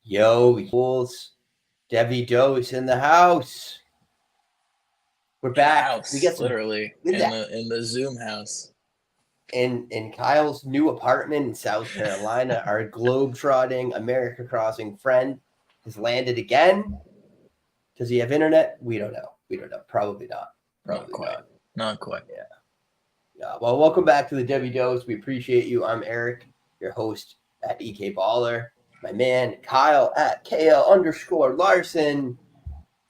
Yo, fools. Devy Dose in the house. We're In the back. We house, got some literally in the Zoom house. in Kyle's new apartment in South Carolina. Our globe-trotting, America crossing friend has landed again. Does he have internet? We don't know. Probably not. Not Probably quite. not. Not quite. Yeah. Well, welcome back to the Devy Dose. We appreciate you. I'm Erik, your host at EK Baller. My man Kyle at KL_Larson.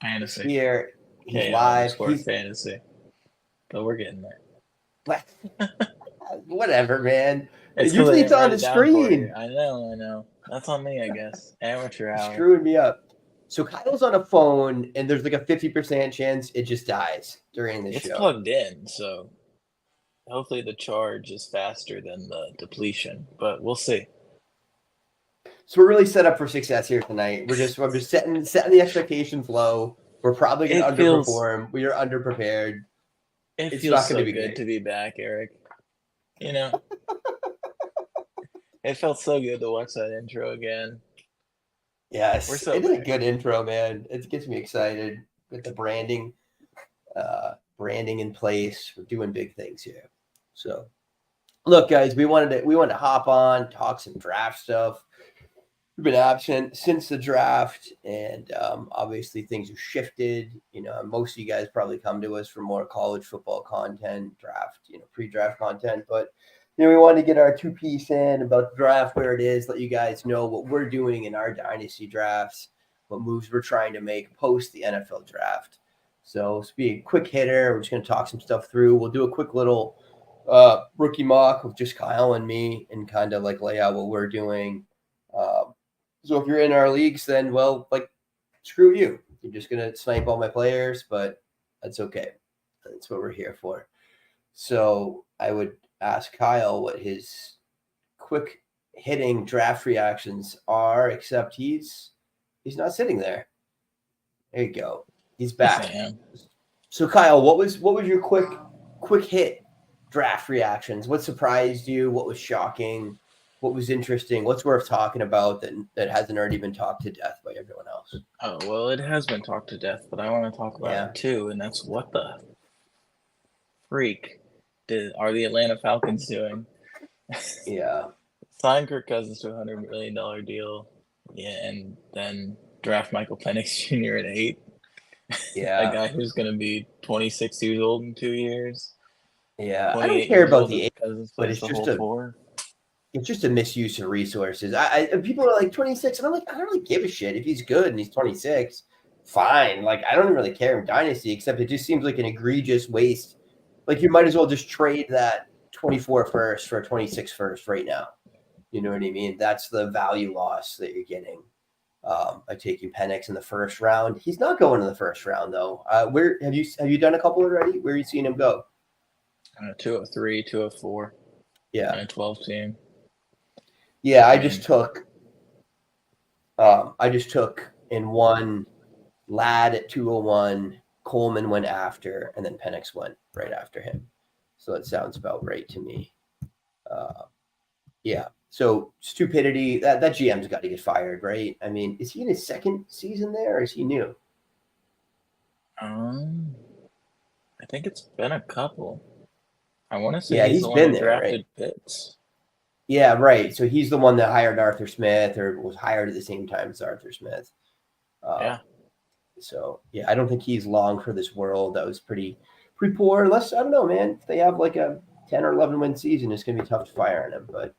Fantasy. Here. He's KO live. underscore fantasy. But we're getting there. Whatever, man. It's because I Usually it's didn't on write the it down for you. screen. I know. That's on me, I guess. Amateur You're hour. screwing me up. So Kyle's on a phone, and there's like a 50% chance it just dies during the It's show. plugged in, so hopefully the charge is faster than the depletion. But we'll see. So we're really set up for success here tonight. I'm just setting the expectations low. We're probably going to underperform. We are underprepared. It's not going to be good to be back, Erik. You know, it felt so good to watch that intro again. Yes, it is a good intro, man. It gets me excited with the branding in place. We're doing big things here. So, look, guys, we wanted to hop on, talk some draft stuff. We've been absent since the draft, and obviously things have shifted. Most of you guys probably come to us for more college football content, draft, pre-draft content. But we wanted to get our two-piece in about the draft, where it is, let you guys know what we're doing in our dynasty drafts, what moves we're trying to make post the NFL draft. So it's be a quick hitter. We're just going to talk some stuff through. We'll do a quick little rookie mock with just Kyle and me, and kind of like lay out what we're doing. So if you're in our leagues, then, well, screw you. You're just going to snipe all my players, but that's okay. That's what we're here for. So I would ask Kyle what his quick hitting draft reactions are, except he's not sitting there. There you go. He's back. So Kyle, what was your quick hit draft reactions? What surprised you? What was shocking? What was interesting? What's worth talking about that hasn't already been talked to death by everyone else? Oh, well, it has been talked to death, but I want to talk about it too, and that's what the freak are the Atlanta Falcons doing? Yeah. Sign Kirk Cousins to a $100 million deal, and then draft Michael Penix Jr. at 8. Yeah. A guy who's going to be 26 years old in 2 years. Yeah, I don't care about the age, but it's just a misuse of resources. People are like 26, and I'm like, I don't really give a shit if he's good and he's 26. Fine, like I don't really care in dynasty, except it just seems like an egregious waste. Like you might as well just trade that 24 first for a 26 first right now. You know what I mean? That's the value loss that you're getting by taking Penix in the first round. He's not going in the first round though. Where have you done a couple already? Where are you seeing him go? 203, 204. Yeah, and a 12 team. Yeah, I just took in one Ladd at 201, Coleman went after, and then Penix went right after him. So that sounds about right to me. Yeah. So stupidity, that GM's got to get fired, right? I mean, is he in his second season there, or is he new? I think it's been a couple. I want to say he's the one that drafted Pitts. Yeah, right. So he's the one that hired Arthur Smith, or was hired at the same time as Arthur Smith. Yeah. So yeah, I don't think he's long for this world. That was pretty poor. Unless, I don't know, man. If they have like a 10 or 11 win season, it's gonna be tough to fire on him. But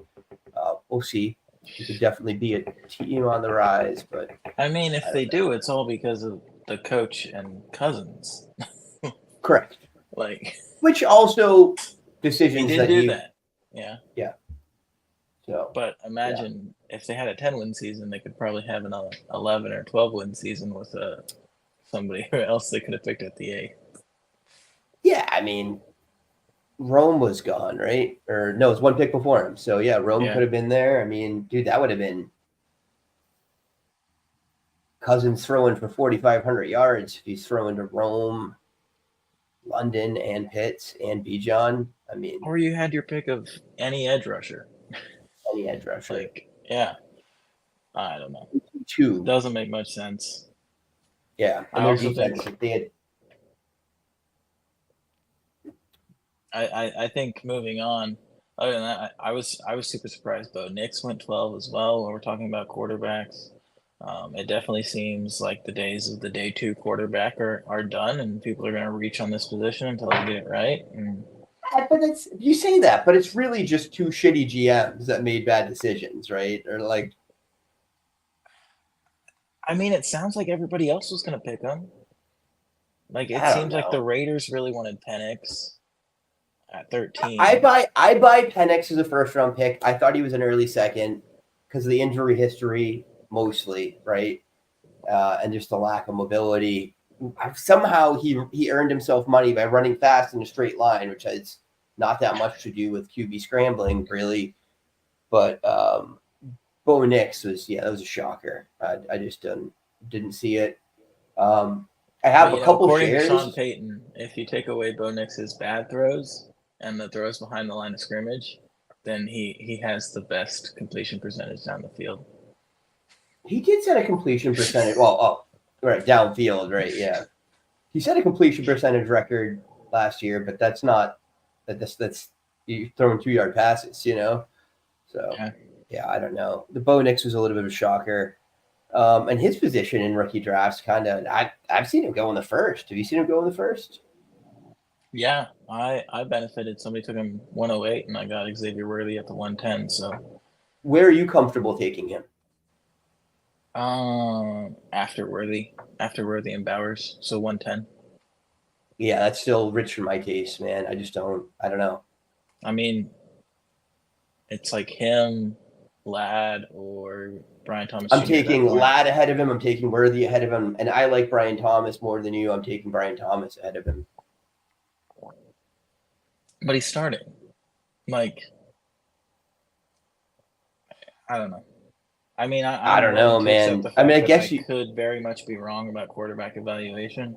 we'll see. He could definitely be a team on the rise. But I mean, if they do, it's all because of the coach and Cousins. Correct. Which also decisions he did do that. Yeah. Yeah. So, but imagine if they had a 10-win season, they could probably have an 11 or 12-win season with somebody else they could have picked at the 8th. Yeah, I mean, Rome was gone, right? Or no, it's one pick before him. So yeah, Rome could have been there. I mean, dude, that would have been Cousins throwing for 4,500 yards if he's throwing to Rome, London, and Pitts and Bijan. I mean, or you had your pick of any edge rusher. Any edge rusher. Yeah. I don't know. 2. Doesn't make much sense. Yeah, and their defense, they had. I think moving on. Other than that, I was super surprised. Bo Nix went 12 as well. When we're talking about quarterbacks, it definitely seems like the days of the day 2 quarterback are done, and people are going to reach on this position until they get it right. And but you say that, but it's really just 2 shitty GMs that made bad decisions, right? Or like, I mean, it sounds like everybody else was going to pick him. Like it seems like the Raiders really wanted Penix at 13. I buy Penix as a first round pick. I thought he was an early second because of the injury history, mostly, right? And just the lack of mobility. Somehow he earned himself money by running fast in a straight line, which has not that much to do with QB scrambling, really. But Bo Nix that was a shocker. I just didn't see it. I have a couple according shares. To Sean Payton, if you take away Bo Nix's bad throws and the throws behind the line of scrimmage, then he has the best completion percentage down the field. He did set a completion percentage. Right, downfield, right? Yeah, he set a completion percentage record last year, but that's not that's you throwing 2-yard passes, you know. So yeah, I don't know. The Bo Nix was a little bit of a shocker, and his position in rookie drafts kind of. I've seen him go in the first. Have you seen him go in the first? Yeah, I benefited. Somebody took him 108, and I got Xavier Worthy at the 110. So, where are you comfortable taking him? After Worthy and Bowers, so 110. Yeah, that's still rich for my taste, man. I don't know. I mean, it's like him, Ladd, or Brian Thomas. I'm taking Ladd ahead of him. I'm taking Worthy ahead of him, and I like Brian Thomas more than you. I'm taking Brian Thomas ahead of him. But he's starting. Like, I don't know. I mean, I don't know, man. I mean, I guess you could very much be wrong about quarterback evaluation.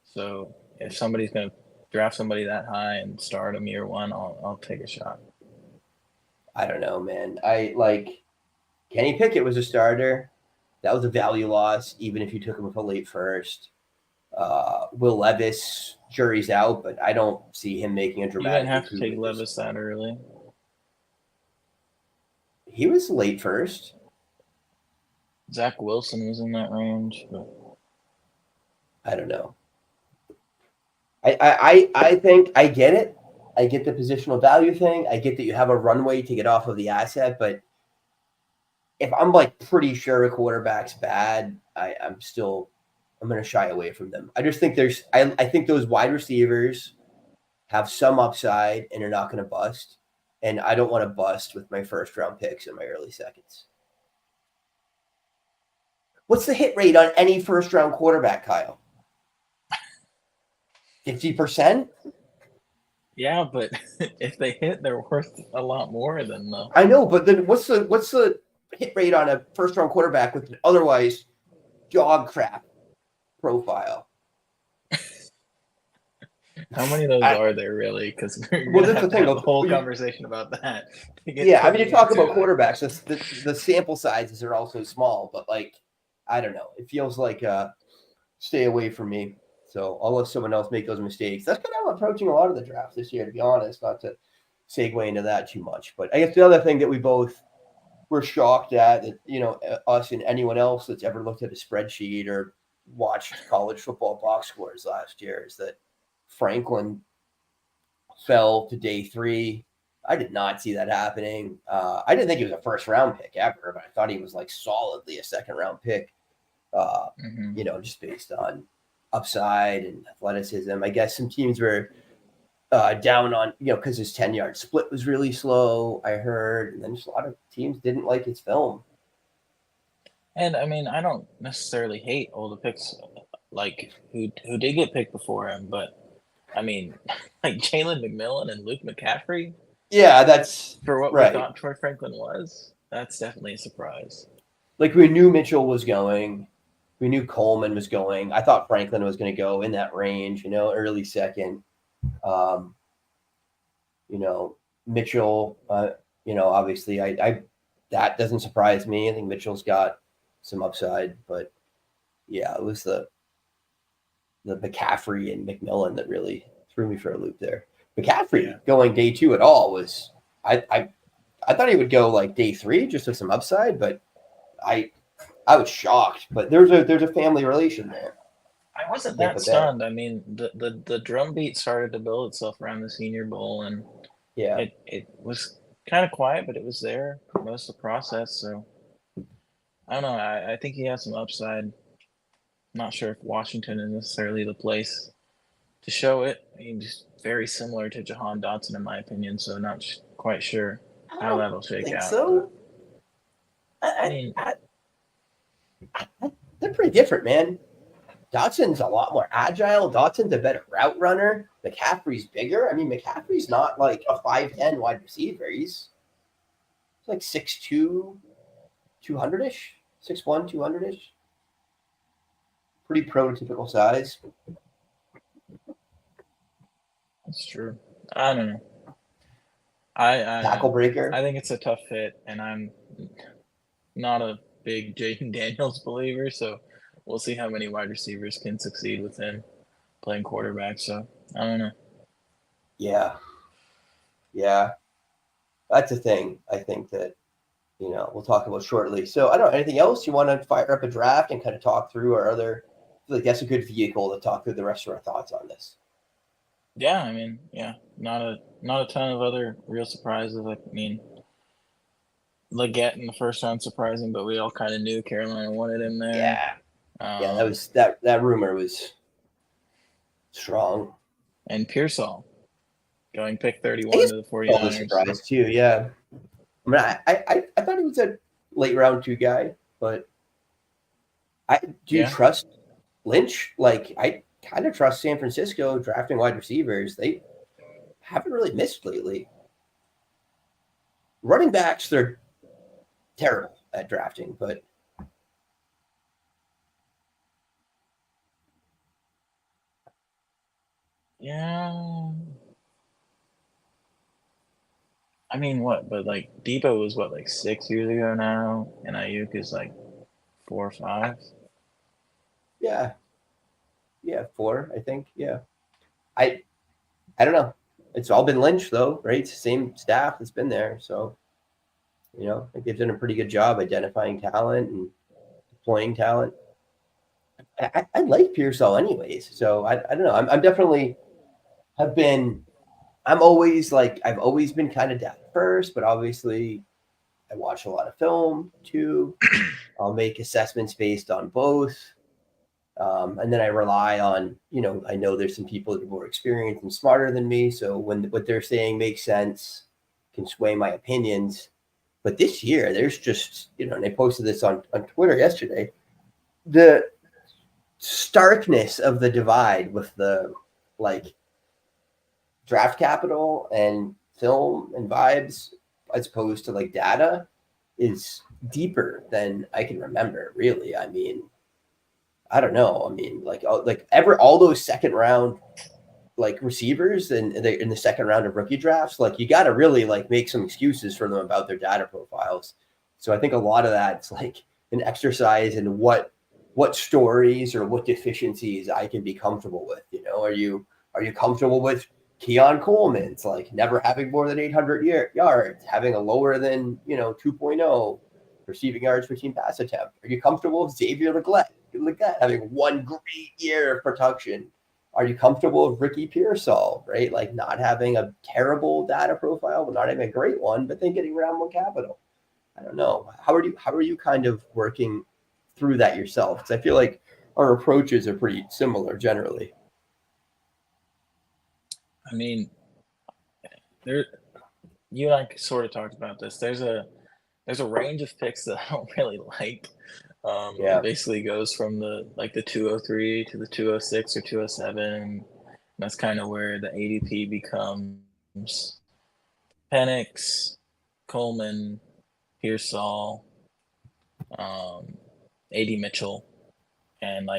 So if somebody's going to draft somebody that high and start him year 1, I'll take a shot. I don't know, man. I like Kenny Pickett was a starter. That was a value loss, even if you took him with a late first. Will Levis, jury's out, but I don't see him making a dramatic. You didn't have to take Levis that early. He was late first. Zach Wilson was in that range, but I don't know. I think I get it. I get the positional value thing. I get that you have a runway to get off of the asset, but if I'm like pretty sure a quarterback's bad, I'm going to shy away from them. I just think I think those wide receivers have some upside and are not going to bust. And I don't want to bust with my first round picks in my early seconds. What's the hit rate on any first round quarterback, Kyle? 50%? Yeah, but if they hit, they're worth a lot more than the. I know, but then what's the hit rate on a first round quarterback with an otherwise dog crap profile? How many of those are there really? Because we're going to have a whole conversation about that. Yeah, I mean, you talk about quarterbacks. The sample sizes are also small, but like, I don't know. It feels like stay away from me. So I'll let someone else make those mistakes. That's kind of how I'm approaching a lot of the drafts this year, to be honest, not to segue into that too much. But I guess the other thing that we both were shocked at, that, you know, us and anyone else that's ever looked at a spreadsheet or watched college football box scores last year, is that Franklin fell to day 3. I did not see that happening. I didn't think he was a first round pick ever, but I thought he was like solidly a second round pick, you know, just based on upside and athleticism. I guess some teams were down on, you know, because his 10-yard split was really slow, I heard, and then just a lot of teams didn't like his film. And I mean, I don't necessarily hate all the picks like who did get picked before him, but I mean, like Jalen McMillan and Luke McCaffrey. Yeah, that's for what right. We thought Troy Franklin was. That's definitely a surprise. Like, we knew Mitchell was going. We knew Coleman was going. I thought Franklin was going to go in that range, you know, early second. You know, Mitchell, you know, obviously I that doesn't surprise me. I think Mitchell's got some upside, but yeah, it was the McCaffrey and McMillan that really threw me for a loop there. McCaffrey going day 2 at all was I thought he would go like day 3 just with some upside, but I was shocked. But there's a family relation there. I wasn't that stunned. I mean, the drumbeat started to build itself around the Senior Bowl, and it was kind of quiet, but it was there for most of the process. So I don't know. I think he has some upside. Not sure if Washington is necessarily the place to show it. I mean, just very similar to Jahan Dotson, in my opinion. So not quite sure how that'll shake out. So they're pretty different, man. Dotson's a lot more agile. Dotson's a better route runner. McCaffrey's bigger. I mean, McCaffrey's not like a 5'10" wide receiver. He's like 6'2", 200-ish, 6'1", 200-ish. Pretty prototypical size. That's true. I don't know. I tackle breaker. I think it's a tough fit, and I'm not a big Jaden Daniels believer, so we'll see how many wide receivers can succeed with him playing quarterback. So I don't know. Yeah. That's the thing. I think that we'll talk about shortly. So I don't know, anything else you want to fire up a draft and kind of talk through our other? I feel like that's a good vehicle to talk through the rest of our thoughts on this. Yeah, I mean, not a ton of other real surprises. I mean, Leggett in the first round surprising, but we all kind of knew Carolina wanted him there. That rumor was strong. And Pearsall going pick 31 to the 49ers. Surprise too, yeah. I mean, I thought he was a late round 2 guy, but do you trust Lynch? Like, I kind of trust San Francisco drafting wide receivers. They haven't really missed lately. Running backs, they're terrible at drafting, but yeah. I mean, what? But like Debo was like 6 years ago now, and Ayuk is like 4 or 5. Yeah, 4, I think. Yeah, I don't know. It's all been Lynch though, right? It's the same staff that's been there, so I think they've done a pretty good job identifying talent and deploying talent. I like Pearsall anyways, so I don't know. I'm definitely I've always been kind of down first, but obviously I watch a lot of film too. I'll make assessments based on both. And then I rely on, I know there's some people that are more experienced and smarter than me. So when what they're saying makes sense, can sway my opinions. But this year, there's just, and I posted this on Twitter yesterday, the starkness of the divide with the draft capital and film and vibes as opposed to data is deeper than I can remember, really. I mean, I don't know. I mean, all those second round receivers in the second round of rookie drafts, you got to really make some excuses for them about their data profiles. So I think a lot of that's an exercise in what stories or what deficiencies I can be comfortable with. Are you comfortable with Keon Coleman's never having more than 800 yards, having a lower than 2.0 receiving yards per team pass attempt? Are you comfortable with Xavier Leggett having one great year of production? Are you comfortable with Ricky Pearsall, right? Not having a terrible data profile, but not having a great one, but then getting round one capital. I don't know. How are you kind of working through that yourself? Because I feel like our approaches are pretty similar generally. I mean, you and I sort of talked about this. There's a range of picks that I don't really like. It basically goes from the 203 to the 206 or 207. And that's kind of where the ADP becomes Penix, Coleman, Pearsall, A.D. Mitchell, and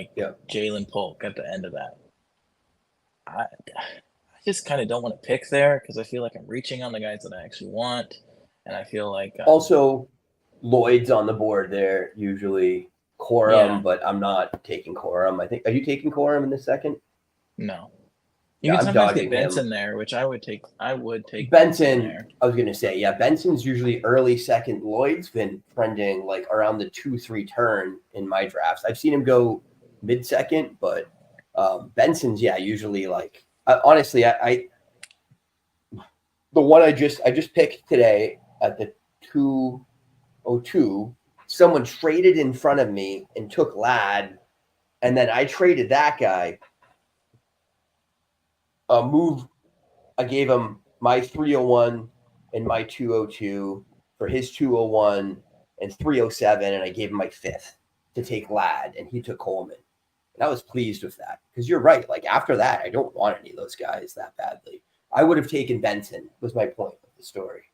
Jalen Polk at the end of that. I just kind of don't want to pick there because I feel like I'm reaching on the guys that I actually want, and I feel like also Lloyd's on the board there usually. Corum, but I'm not taking Corum. I think, are you taking Corum in the second? No. You can sometimes get Benson there, which I would take. I would take Benson there. I was going to say, yeah, Benson's usually early second. Lloyd's been trending like around the 2-3 turn in my drafts. I've seen him go mid-second, but Benson's, yeah, usually like, honestly, I the one I just picked today at the 202, someone traded in front of me and took Ladd, and then I traded that guy. I gave him my 301 and my 202 for his 201 and 307, and I gave him my 5th to take Ladd, and he took Coleman. And I was pleased with that because you're right. Like after that, I don't want any of those guys that badly. I would have taken Benson, was my point of the story,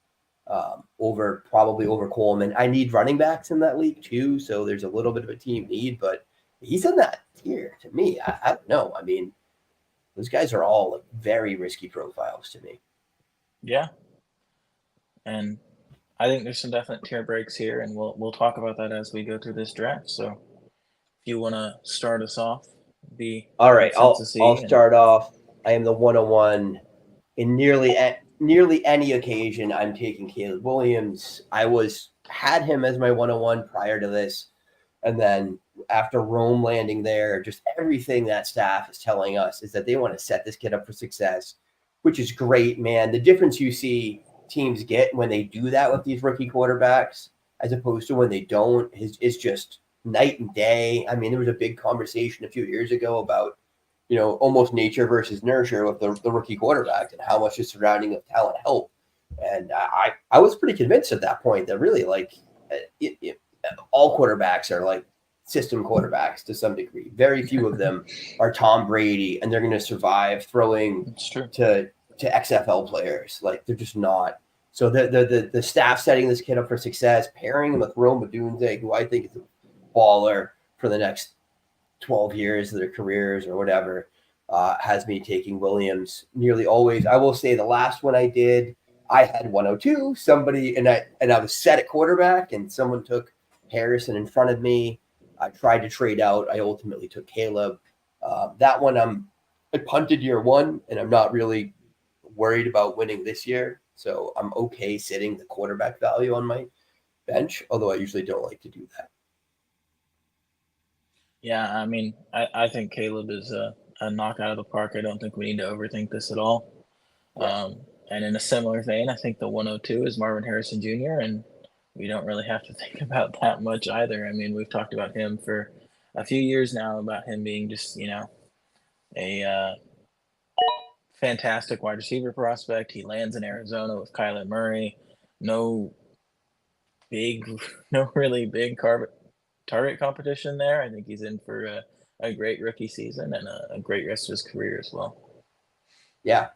probably over Coleman. I need running backs in that league too, so there's a little bit of a team need, but he's in that tier to me. I don't know. I mean, those guys are all like very risky profiles to me. Yeah. And I think there's some definite tier breaks here, and we'll talk about that as we go through this draft. So if you want to start us off, all right. I'll start off. I am the 101 in nearly any occasion. I'm taking Caleb Williams. I had him as my 101 prior to this, and then after Rome landing there, just everything that staff is telling us is that they want to set this kid up for success, which is great, man. The difference you see teams get when they do that with these rookie quarterbacks as opposed to when they don't is just night and day. I mean, there was a big conversation a few years ago about, almost nature versus nurture with the rookie quarterback and how much the surrounding of talent help. And I was pretty convinced at that point that really all quarterbacks are like system quarterbacks to some degree. Very few of them are Tom Brady, and they're going to survive throwing to XFL players. Like they're just not. So the staff setting this kid up for success, pairing him with Rome Odunze, who I think is a baller for the next 12 years of their careers or whatever, has me taking Williams nearly always. I will say the last one I did, I had 102. Somebody and I was set at quarterback, and someone took Harrison in front of me. I tried to trade out. I ultimately took Caleb. That one I punted year one, and I'm not really worried about winning this year. So I'm okay sitting the quarterback value on my bench, although I usually don't like to do that. Yeah, I mean, I think Caleb is a knock out of the park. I don't think we need to overthink this at all. Yeah. And in a similar vein, I think the 102 is Marvin Harrison Jr., and we don't really have to think about that much either. I mean, we've talked about him for a few years now, about him being just, a fantastic wide receiver prospect. He lands in Arizona with Kyler Murray. No really big target competition there. I think he's in for a great rookie season and a great rest of his career as well. Yeah,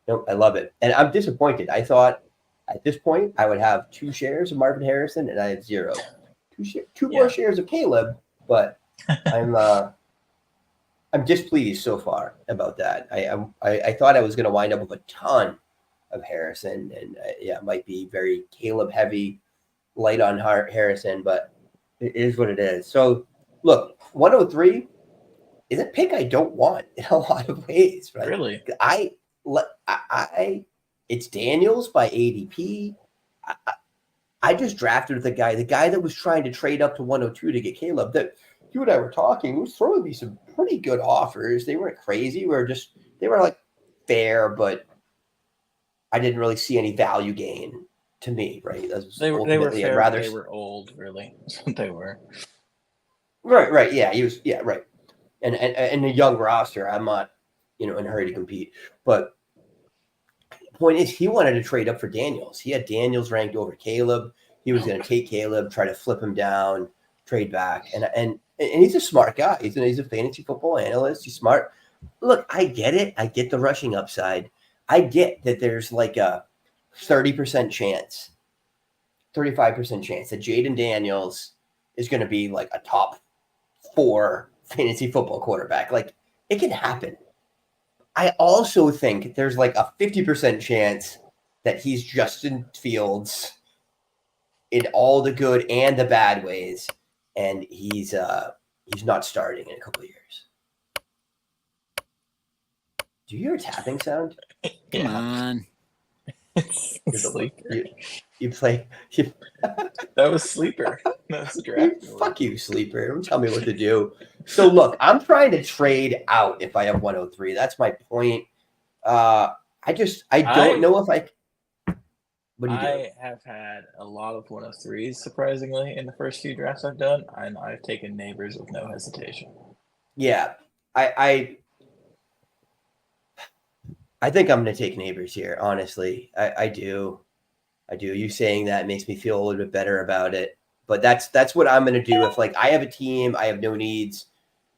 no, I love it. And I'm disappointed. I thought at this point I would have 2 shares of Marvin Harrison, and I have 0. Two more shares of Caleb, but I'm displeased so far about that. I thought I was going to wind up with a ton of Harrison, and it might be very Caleb heavy, light on Harrison, but it is what it is. So look, 103 is a pick I don't want in a lot of ways. Right? Really? It's Daniels by ADP. I just drafted the guy that was trying to trade up to 102 to get Caleb. That you and I were talking, was throwing me some pretty good offers. They weren't crazy. They were like fair, but I didn't really see any value gain to me. Right? They were fair. They were old, really. That's what they were. Right. Yeah, he was. Yeah, right. And a young roster, I'm not, in a hurry to compete. But the point is, he wanted to trade up for Daniels. He had Daniels ranked over Caleb. He was going to take Caleb, try to flip him down, trade back, and he's a smart guy. He's a fantasy football analyst. He's smart. Look, I get it. I get the rushing upside. I get that there's like a 30% chance, 35% chance that Jaden Daniels is going to be like a top 4 fantasy football quarterback. Like, it can happen. I also think there's like a 50% chance that he's Justin Fields in all the good and the bad ways. and he's not starting in a couple of years. Do you hear a tapping sound? Come on. Sleeper. You play. That was Sleeper. That's the draft. Fuck you, Sleeper. Don't tell me what to do. So look, I'm trying to trade out if I have 103. That's my point. I don't know if I. What do you do? I have had a lot of 103s, surprisingly, in the first few drafts I've done, and I've taken Neighbors with no hesitation. Yeah, I think I'm going to take Neighbors here. Honestly, I do. You saying that makes me feel a little bit better about it. But that's what I'm going to do. If like I have a team, I have no needs.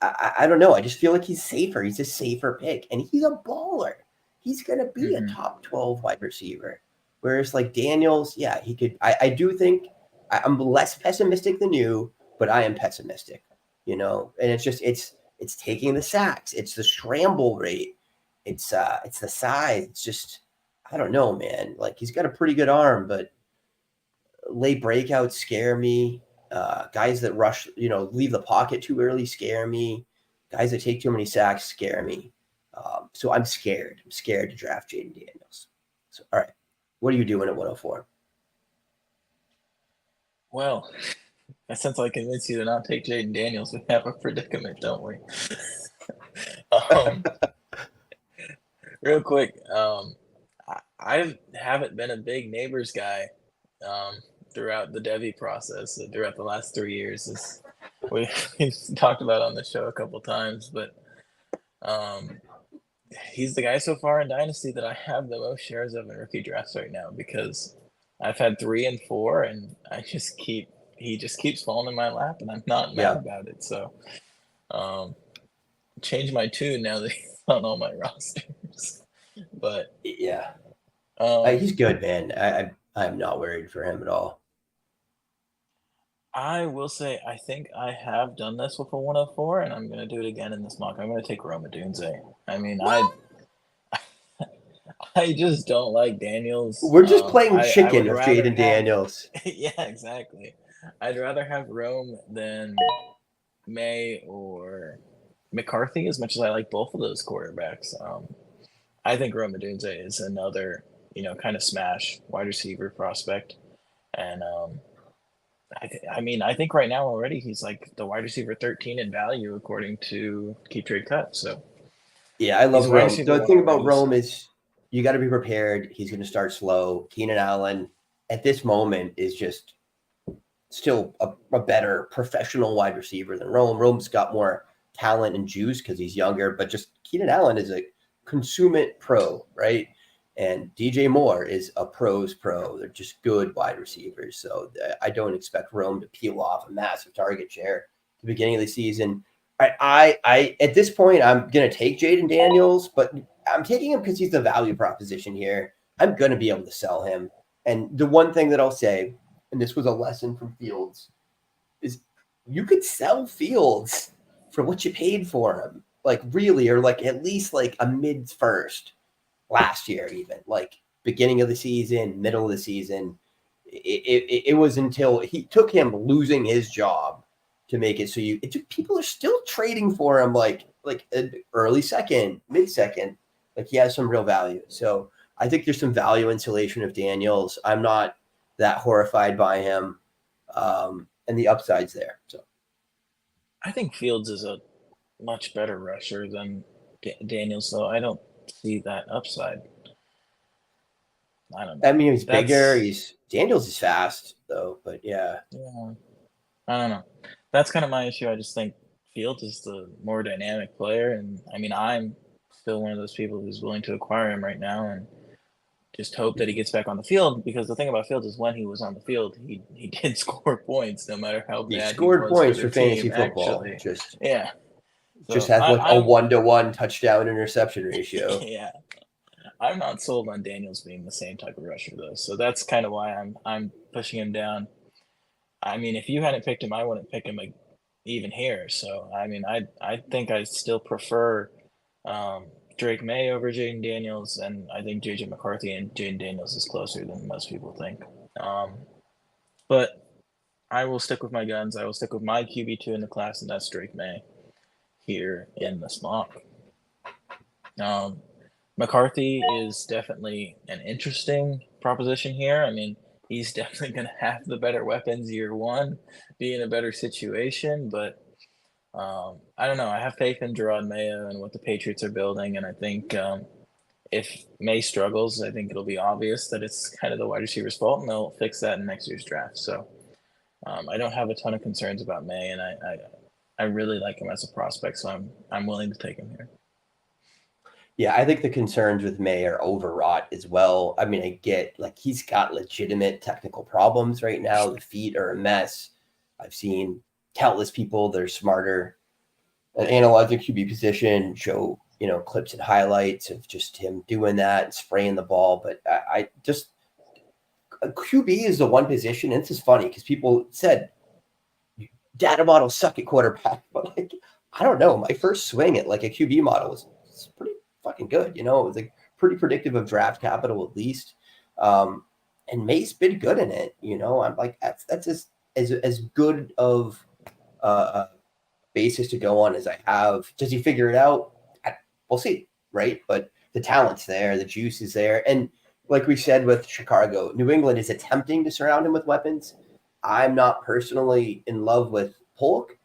I don't know. I just feel like he's safer. He's a safer pick, and he's a baller. He's going to be a top 12 wide receiver. Whereas like Daniels, yeah, he could. I do think I'm less pessimistic than you, but I am pessimistic. And it's just it's taking the sacks, it's the scramble rate, it's the size. It's just I don't know, man. Like he's got a pretty good arm, but late breakouts scare me. Guys that rush, leave the pocket too early scare me. Guys that take too many sacks scare me. So I'm scared. I'm scared to draft Jaden Daniels. So all right. What are you doing at 104? Well, since I convinced you to not take Jaden Daniels, we have a predicament, don't we? Real quick, I haven't been a big Neighbors guy throughout the Devy process, throughout the last 3 years. As we've talked about on the show a couple times, but he's the guy so far in Dynasty that I have the most shares of in rookie drafts right now because I've had 3 and 4, and he just keeps falling in my lap, and I'm not mad about it. So, change my tune now that he's on all my rosters. But yeah, he's good, man. I'm not worried for him at all. I will say I think I have done this with a 104, and I'm going to do it again in this mock. I'm going to take Rome Odunze. I mean, I just don't like Daniels. We're just playing chicken with Jaden Daniels. Yeah, exactly. I'd rather have Rome than May or McCarthy, as much as I like both of those quarterbacks. I think Rome Odunze is another, kind of smash wide receiver prospect. And I think right now already he's like the wide receiver 13 in value according to Keep Trade Cut. So yeah, I love Rome. The thing about Rome is you got to be prepared. He's going to start slow. Keenan Allen at this moment is just still a better professional wide receiver than Rome. Rome's got more talent and juice because he's younger, but just Keenan Allen is a consummate pro, right? And DJ Moore is a pro's pro. They're just good wide receivers. So I don't expect Rome to peel off a massive target share at the beginning of the season. I at this point, I'm going to take Jaden Daniels, but I'm taking him because he's the value proposition here. I'm going to be able to sell him. And the one thing that I'll say, and this was a lesson from Fields, is you could sell Fields for what you paid for him. Like really, or like at least like a mid first last year, even like beginning of the season, middle of the season. It was until he took him losing his job to make it. So people are still trading for him like an early second, mid second. Like he has some real value. So I think there's some value insulation of Daniels. I'm not that horrified by him, and the upside's there. So I think Fields is a much better rusher than Daniels, so I don't see that upside. I don't know. I mean, he's bigger. Daniels is fast though, but yeah. I don't know. That's kind of my issue. I just think Fields is the more dynamic player, and I mean, I'm still one of those people who's willing to acquire him right now, and just hope that he gets back on the field. Because the thing about Fields is when he was on the field, he did score points, no matter how bad he scored points for fantasy team, football. Actually. So just has like a 1-to-1 touchdown interception ratio. Yeah. I'm not sold on Daniels being the same type of rusher though, so that's kind of why I'm pushing him down. I mean, if you hadn't picked him, I wouldn't pick him even here. So I mean, I think I still prefer Drake May over Jaden Daniels, and I think JJ McCarthy and Jaden Daniels is closer than most people think. But I will stick with my guns. I will stick with my QB2 in the class, and that's Drake May here in the mock. McCarthy is definitely an interesting proposition here. I mean, he's definitely going to have the better weapons year one, be in a better situation. But I don't know. I have faith in Gerard Mayo and what the Patriots are building. And I think if May struggles, I think it'll be obvious that it's kind of the wide receiver's fault, and they'll fix that in next year's draft. So I don't have a ton of concerns about May, and I really like him as a prospect. So I'm willing to take him here. Yeah, I think the concerns with May are overwrought as well. I mean, I get like he's got legitimate technical problems right now. The feet are a mess. I've seen countless people that are smarter at analyzing QB position show, clips and highlights of just him doing that and spraying the ball. But I just QB is the one position, and this is funny because people said data models suck at quarterback, but like I don't know. My first swing at like a QB model was pretty fucking good. It was like pretty predictive of draft capital at least. And May's been good in it. I'm like that's as good of a basis to go on as I have. Does he figure it out? We'll see, right? But the talent's there, the juice is there, and like we said with Chicago, New England is attempting to surround him with weapons. I'm not personally in love with Polk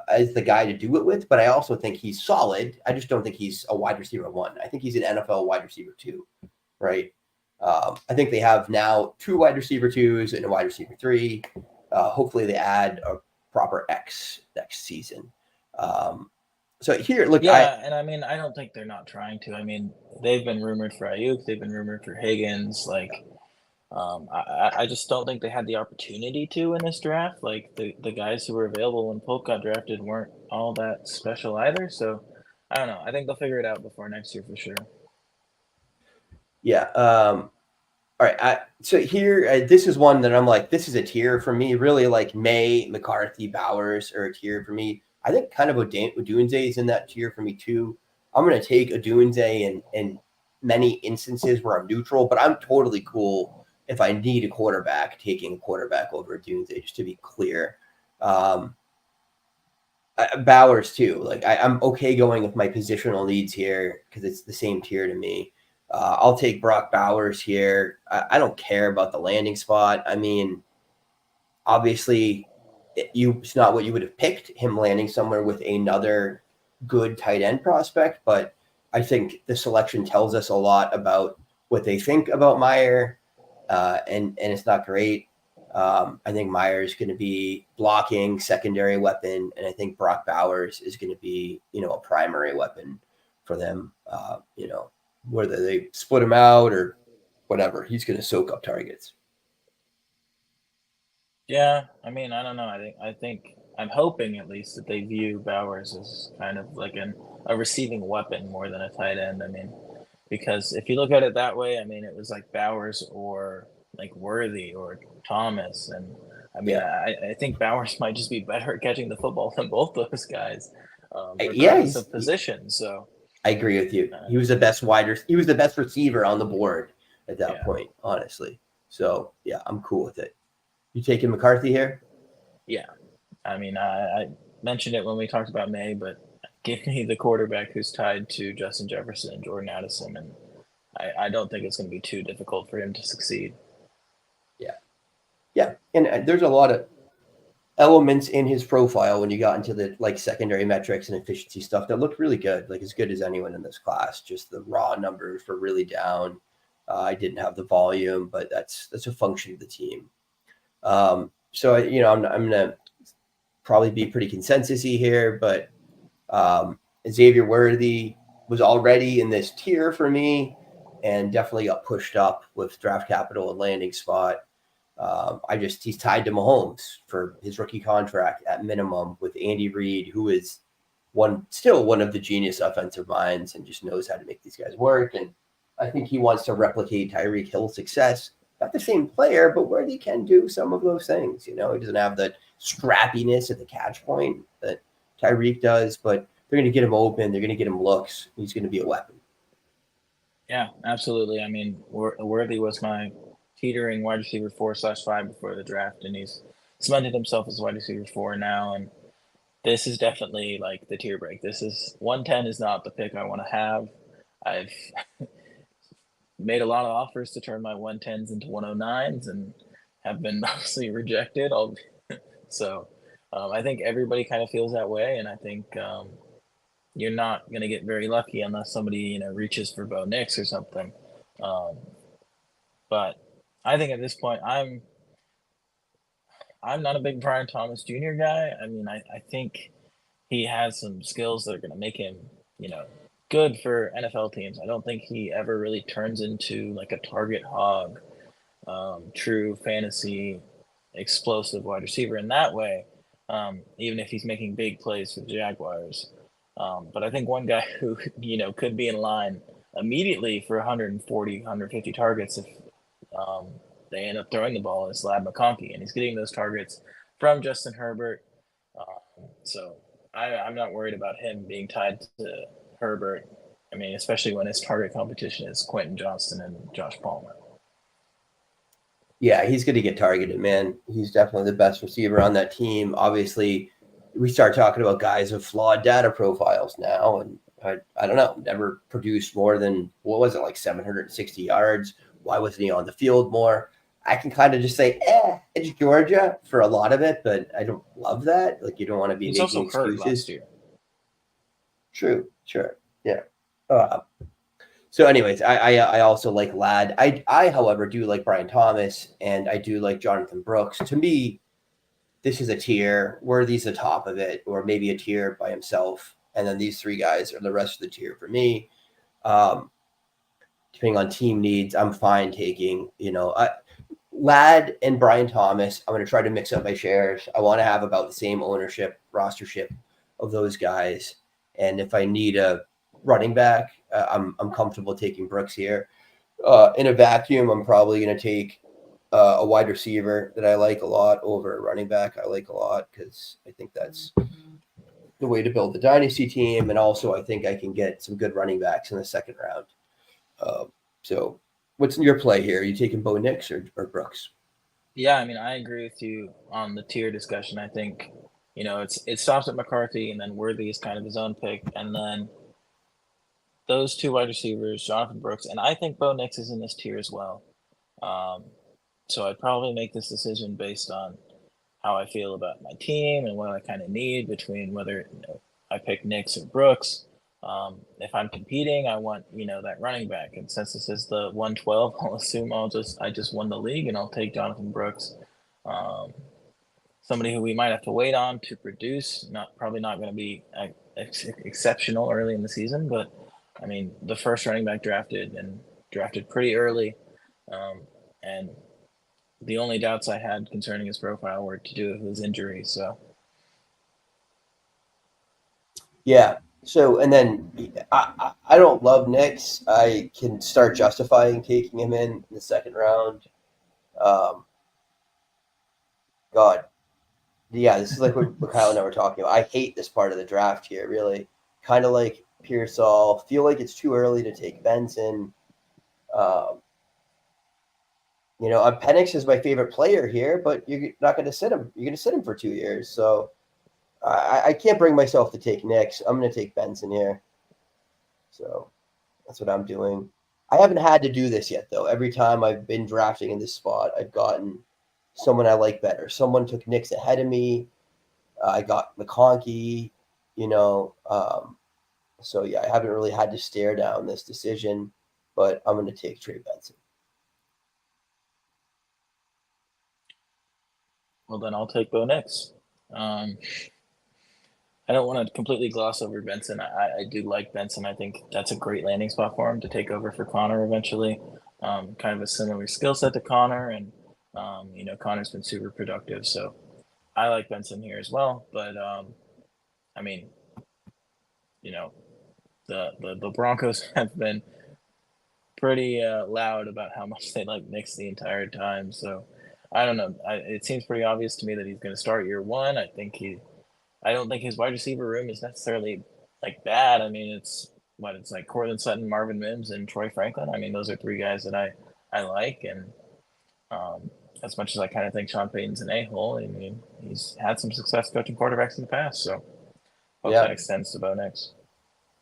as the guy to do it with, but I also think he's solid. I just don't think he's a wide receiver 1. I think he's an NFL wide receiver 2, right? I think they have now 2 wide receiver 2s and a wide receiver 3. Hopefully they add a proper X next season. So here, look. And I mean, I don't think they're not trying to. I mean, they've been rumored for Ayuk. They've been rumored for Higgins. Like, I just don't think they had the opportunity to in this draft. Like the guys who were available when Polk got drafted weren't all that special either. So I don't know. I think they'll figure it out before next year for sure. Yeah. All right. So here, this is one that I'm like, this is a tier for me. Really, like May, McCarthy, Bowers are a tier for me. I think kind of Odunze is in that tier for me too. I'm going to take Odunze in many instances where I'm neutral, but I'm totally cool if I need a quarterback, taking a quarterback over Odunze, just to be clear. Bowers too. Like I'm okay going with my positional needs here because it's the same tier to me. I'll take Brock Bowers here. I don't care about the landing spot. I mean, obviously, it's not what you would have picked, him landing somewhere with another good tight end prospect, but I think the selection tells us a lot about what they think about Meyer, and it's not great. I think Meyer is going to be blocking, secondary weapon, and I think Brock Bowers is going to be, a primary weapon for them. Whether they split him out or whatever, he's going to soak up targets. Yeah, I mean, I don't know. I think I'm hoping at least that they view Bowers as kind of like a receiving weapon more than a tight end. I mean, because if you look at it that way, I mean, it was like Bowers or like Worthy or Thomas, and I mean, I think Bowers might just be better at catching the football than both those guys, regardless of position. So I agree with you. He was the best he was the best receiver on the board at that point, honestly. So yeah, I'm cool with it. You taking McCarthy here? Yeah. I mean, I mentioned it when we talked about May, but give me the quarterback who's tied to Justin Jefferson and Jordan Addison, and I don't think it's going to be too difficult for him to succeed. Yeah. Yeah, and there's a lot of elements in his profile when you got into the like secondary metrics and efficiency stuff that looked really good, like as good as anyone in this class. Just the raw numbers were really down. I didn't have the volume, but that's a function of the team. So I'm gonna probably be pretty consensus-y here, but Xavier Worthy was already in this tier for me and definitely got pushed up with draft capital and landing spot. He's tied to Mahomes for his rookie contract at minimum with Andy Reid, who is still one of the genius offensive minds and just knows how to make these guys work. And I think he wants to replicate Tyreek Hill's success. Not the same player, but where he can do some of those things. He doesn't have the scrappiness at the catch point that Tyreek does, but they're going to get him open. They're going to get him looks. He's going to be a weapon. Yeah, absolutely. I mean, Worthy was my teetering wide receiver 4/5 before the draft, and he's cemented himself as wide receiver 4 now, and this is definitely like the tier break. This is 110 is not the pick I want to have. I've made a lot of offers to turn my 110s into 109s and have been mostly rejected. So I think everybody kind of feels that way, and I think you're not going to get very lucky unless somebody reaches for Bo Nix or something. But I think at this point, I'm not a big Brian Thomas Jr. guy. I mean, I think he has some skills that are going to make him, good for NFL teams. I don't think he ever really turns into like a target hog, true fantasy explosive wide receiver in that way, even if he's making big plays for the Jaguars. But I think one guy who, could be in line immediately for 140, 150 targets if they end up throwing the ball is Lad McConkey, and he's getting those targets from Justin Herbert. So I'm not worried about him being tied to Herbert. I mean, especially when his target competition is Quentin Johnston and Josh Palmer. Yeah, he's going to get targeted, man. He's definitely the best receiver on that team. Obviously, we start talking about guys with flawed data profiles now, and I don't know, never produced more than, what was it, like 760 yards? Why wasn't he on the field more? I can kind of just say, it's Georgia for a lot of it, but I don't love that. Like, you don't want to be making excuses. Hurt last year. True, sure, yeah. So anyways, I also like Ladd. I, however, do like Brian Thomas, and I do like Jonathan Brooks. To me, this is a tier. Worthy's the top of it, or maybe a tier by himself. And then these three guys are the rest of the tier for me. Depending on team needs, I'm fine taking, Ladd and Brian Thomas. I'm going to try to mix up my shares. I want to have about the same ownership, rostership of those guys. And if I need a running back, I'm comfortable taking Brooks here. In a vacuum, I'm probably going to take a wide receiver that I like a lot over a running back I like a lot, because I think that's the way to build the dynasty team. And also, I think I can get some good running backs in the second round. So what's in your play here? Are you taking Bo Nix or Brooks? Yeah, I mean, I agree with you on the tier discussion. I think, it stops at McCarthy, and then Worthy is kind of his own pick. And then those two wide receivers, Jonathan Brooks, and I think Bo Nix is in this tier as well. So I'd probably make this decision based on how I feel about my team and what I kind of need between whether I pick Nix or Brooks. If I'm competing, I want that running back, and since this is the 112, I'll assume I just won the league, and I'll take Jonathan Brooks, somebody who we might have to wait on to produce. Probably not going to be exceptional early in the season, but I mean, the first running back drafted pretty early, and the only doubts I had concerning his profile were to do with his injury. So, yeah. So, and then I don't love Nix. I can start justifying taking him in the second round. God, yeah, this is like what Kyle and I were talking about. I hate this part of the draft here, really. Kind of like Pearsall. Feel like it's too early to take Benson. Penix is my favorite player here, but you're not going to sit him. You're going to sit him for 2 years. So I can't bring myself to take Nix. I'm going to take Benson here. So that's what I'm doing. I haven't had to do this yet, though. Every time I've been drafting in this spot, I've gotten someone I like better. Someone took Nix ahead of me. I got McConkey, so yeah, I haven't really had to stare down this decision, but I'm going to take Trey Benson. Well, then I'll take Bo Nix. I don't want to completely gloss over Benson. I do like Benson. I think that's a great landing spot for him to take over for Connor eventually. Kind of a similar skill set to Connor, and Connor's been super productive, so I like Benson here as well. But I mean, the Broncos have been pretty loud about how much they like Nix the entire time. So I don't know. It seems pretty obvious to me that he's going to start year one. I don't think his wide receiver room is necessarily like bad. I mean, it's like Cortland Sutton, Marvin Mims, and Troy Franklin. I mean, those are three guys that I like, and as much as I kind of think Sean Payton's an a-hole, I mean, he's had some success coaching quarterbacks in the past, so hope that extends to Bo Nix.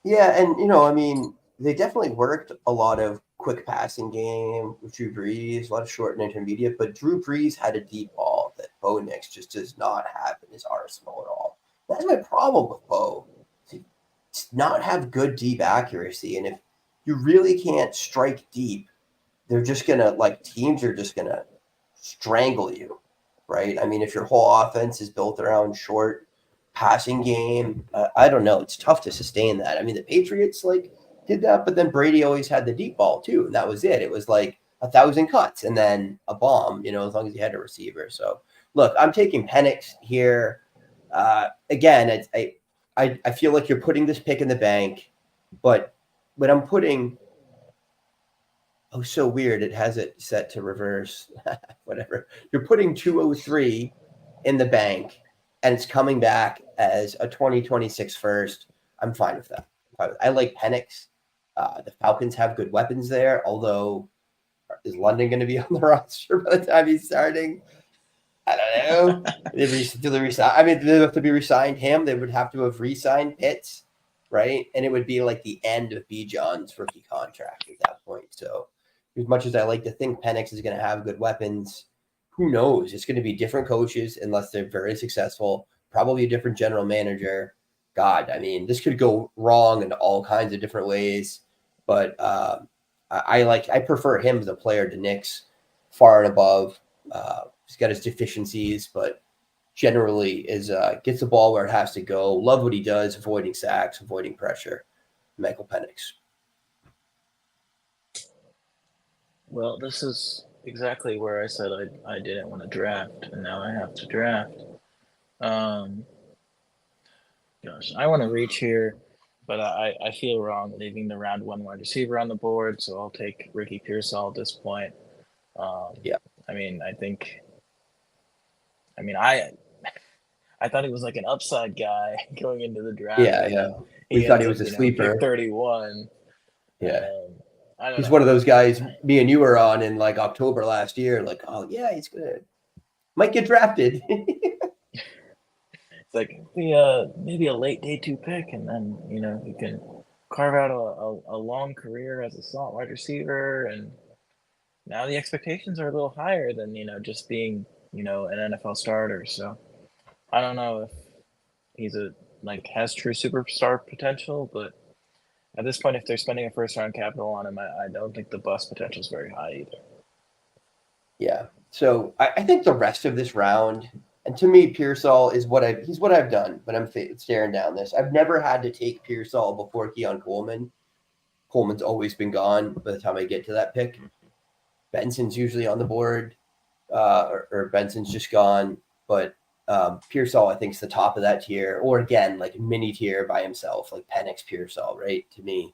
Yeah, and I mean, they definitely worked a lot of quick passing game with Drew Brees, a lot of short and intermediate, but Drew Brees had a deep ball that Bo Nix just does not have in his arsenal at all. That's my problem with Bo. To not have good deep accuracy, and if you really can't strike deep, they're just gonna teams are just gonna strangle you, right? I mean, if your whole offense is built around short passing game, I don't know. It's tough to sustain that. I mean, the Patriots did that, but then Brady always had the deep ball too, and that was it. It was 1,000 cuts and then a bomb, as long as you had a receiver. So look, I'm taking Penix here. Again, I feel like you're putting this pick in the bank, but when I'm putting so weird. It has it set to reverse. Whatever. You're putting 203 in the bank, and it's coming back as a 2026 first. I'm fine with that. I like Penix. The Falcons have good weapons there, although is London going to be on the roster by the time he's starting? I don't know. Do they resign? I mean, do they have to be resigned him? They would have to have re-signed Pitts, right? And it would be the end of Bijan's rookie contract at that point. So as much as I like to think Penix is going to have good weapons, who knows? It's going to be different coaches unless they're very successful, probably a different general manager. God, I mean, this could go wrong in all kinds of different ways. But I prefer him as a player to Nix far and above. He's got his deficiencies, but generally gets the ball where it has to go. Love what he does, avoiding sacks, avoiding pressure. Michael Penix. Well, this is exactly where I said I didn't want to draft, and now I have to draft. Gosh, I want to reach here, but I feel wrong leaving the round one wide receiver on the board, so I'll take Ricky Pearsall at this point. Yeah. I mean, I thought he was an upside guy going into the draft. Yeah. We thought he was a sleeper. Pick 31. Yeah. He's one of those guys me and you were on in October last year. Oh yeah, he's good. Might get drafted. It's maybe a late day 2 pick, and then he can carve out a long career as a slot wide receiver. And now the expectations are a little higher than just being an NFL starter. So I don't know if he's has true superstar potential, but at this point, if they're spending a first round capital on him, I don't think the bust potential is very high either. Yeah. So I think the rest of this round, and to me, Pearsall is he's what I've done, but I'm staring down this. I've never had to take Pearsall before Keon Coleman. Coleman's always been gone by the time I get to that pick. Benson's usually on the board, or Benson's just gone, but Pearsall, I think, is the top of that tier, or again, mini tier by himself, Penix, Pearsall, right? To me,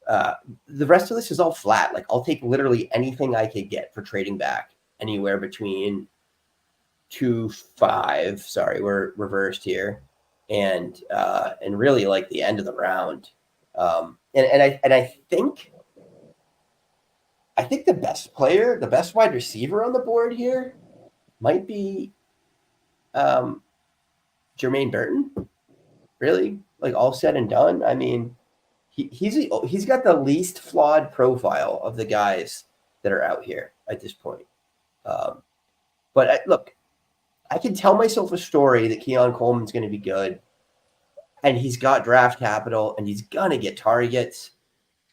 the rest of this is all flat. I'll take literally anything I could get for trading back anywhere between 2-5. Sorry, we're reversed here, and really the end of the round. And I think the best player, the best wide receiver on the board here might be Jermaine Burton. Really, all said and done. I mean, he's got the least flawed profile of the guys that are out here at this point. But look, I can tell myself a story that Keon Coleman's going to be good, and he's got draft capital, and he's going to get targets.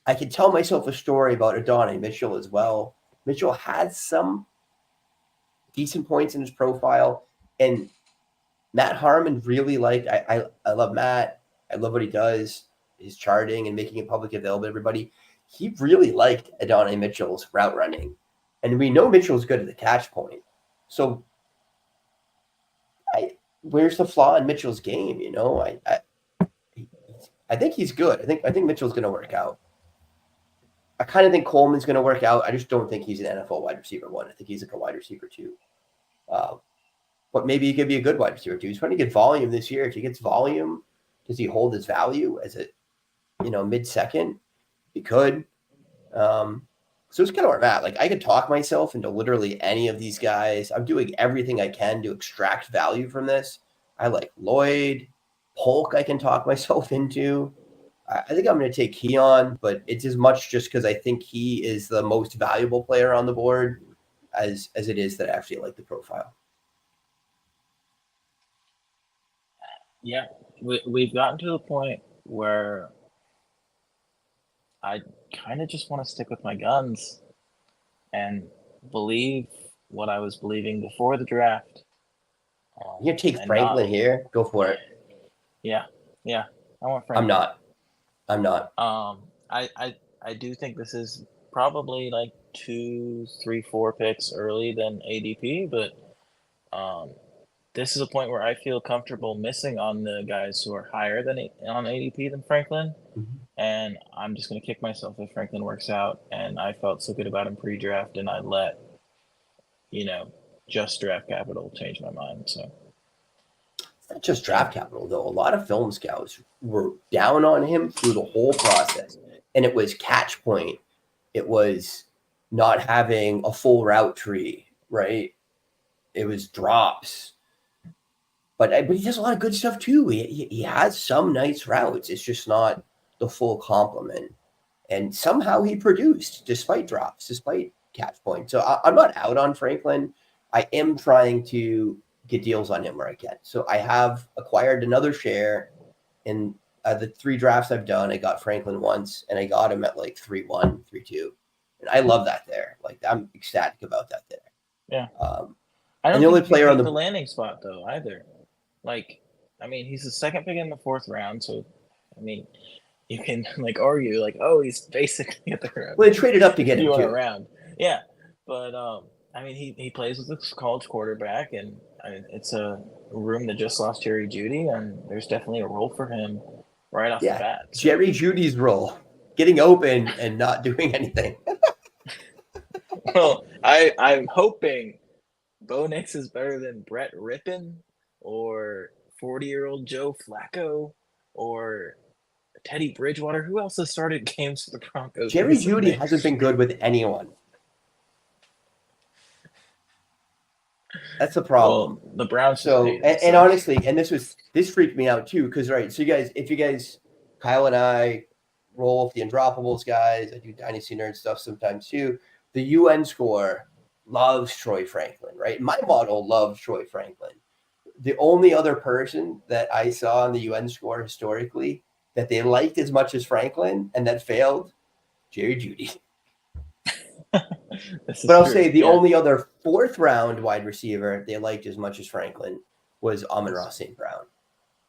I can tell myself a story about Adonai Mitchell as well. Mitchell has some decent points in his profile, and Matt Harmon really I love Matt. I love what he does, his charting and making it publicly available to everybody. He really liked Adonai Mitchell's route running, and we know Mitchell's good at the catch point. So where's the flaw in Mitchell's game? I think he's good. I think Mitchell's going to work out. I kind of think Coleman's going to work out. I just don't think he's an NFL wide receiver 1. I think he's a wide receiver 2. But maybe he could be a good wide receiver 2. He's trying to get volume this year. If he gets volume, does he hold his value as a mid-second? He could. So it's kind of where I'm at. Like, I could talk myself into literally any of these guys. I'm doing everything I can to extract value from this. I like Lloyd, Polk. I can talk myself into. I think I'm going to take Keon, but it's as much just because I think he is the most valuable player on the board as it is that I actually like the profile. Yeah, we've gotten to the point where I kind of just want to stick with my guns and believe what I was believing before the draft. You gonna take Franklin here? Go for it. Yeah. I want Franklin. I'm not. I do think this is probably like 2, 3, 4 picks early than ADP, but this is a point where I feel comfortable missing on the guys who are higher than on ADP than Franklin. Mm-hmm. And I'm just going to kick myself if Franklin works out. And I felt so good about him pre-draft, and I let, just draft capital change my mind. So it's not just draft capital, though. A lot of film scouts were down on him through the whole process. And it was catch point. It was not having a full route tree, right? It was drops. But he does a lot of good stuff, too. He has some nice routes. It's just not the full complement. And somehow he produced, despite drops, despite catch points. So I'm not out on Franklin. I am trying to get deals on him where I can. So I have acquired another share in the 3 drafts I've done. I got Franklin once, and I got him at like 3-1, 3-2. And I love that there. Like, I'm ecstatic about that there. Yeah. I don't think the only player on the landing spot, though, either. Like, I mean, he's the second pick in the 4th round, so, I mean, you can, like, argue, like, oh, he's basically at the round. Well, they traded up to get him, too. Around. Yeah, but, I mean, he plays with a college quarterback, and I mean, it's a room that just lost Jerry Jeudy, and there's definitely a role for him right off the bat. So. Jerry Judy's role, getting open and not doing anything. Well, I'm hoping Bo Nix is better than Brett Rippon or 40-year-old Joe Flacco or Teddy Bridgewater. Who else has started games for the Broncos? Jerry Jeudy hasn't been good with anyone. That's the problem. Well, the Browns. So, and honestly, and this freaked me out too, because right. So if you guys, Kyle and I roll with the Undroppables guys. I do Dynasty Nerd stuff sometimes too. The UN score loves Troy Franklin, right? My model loves Troy Franklin. The only other person that I saw on the UN score historically that they liked as much as Franklin and that failed, Jerry Jeudy. But I'll say the only other 4th round wide receiver they liked as much as Franklin was Amon-Ra St. Brown.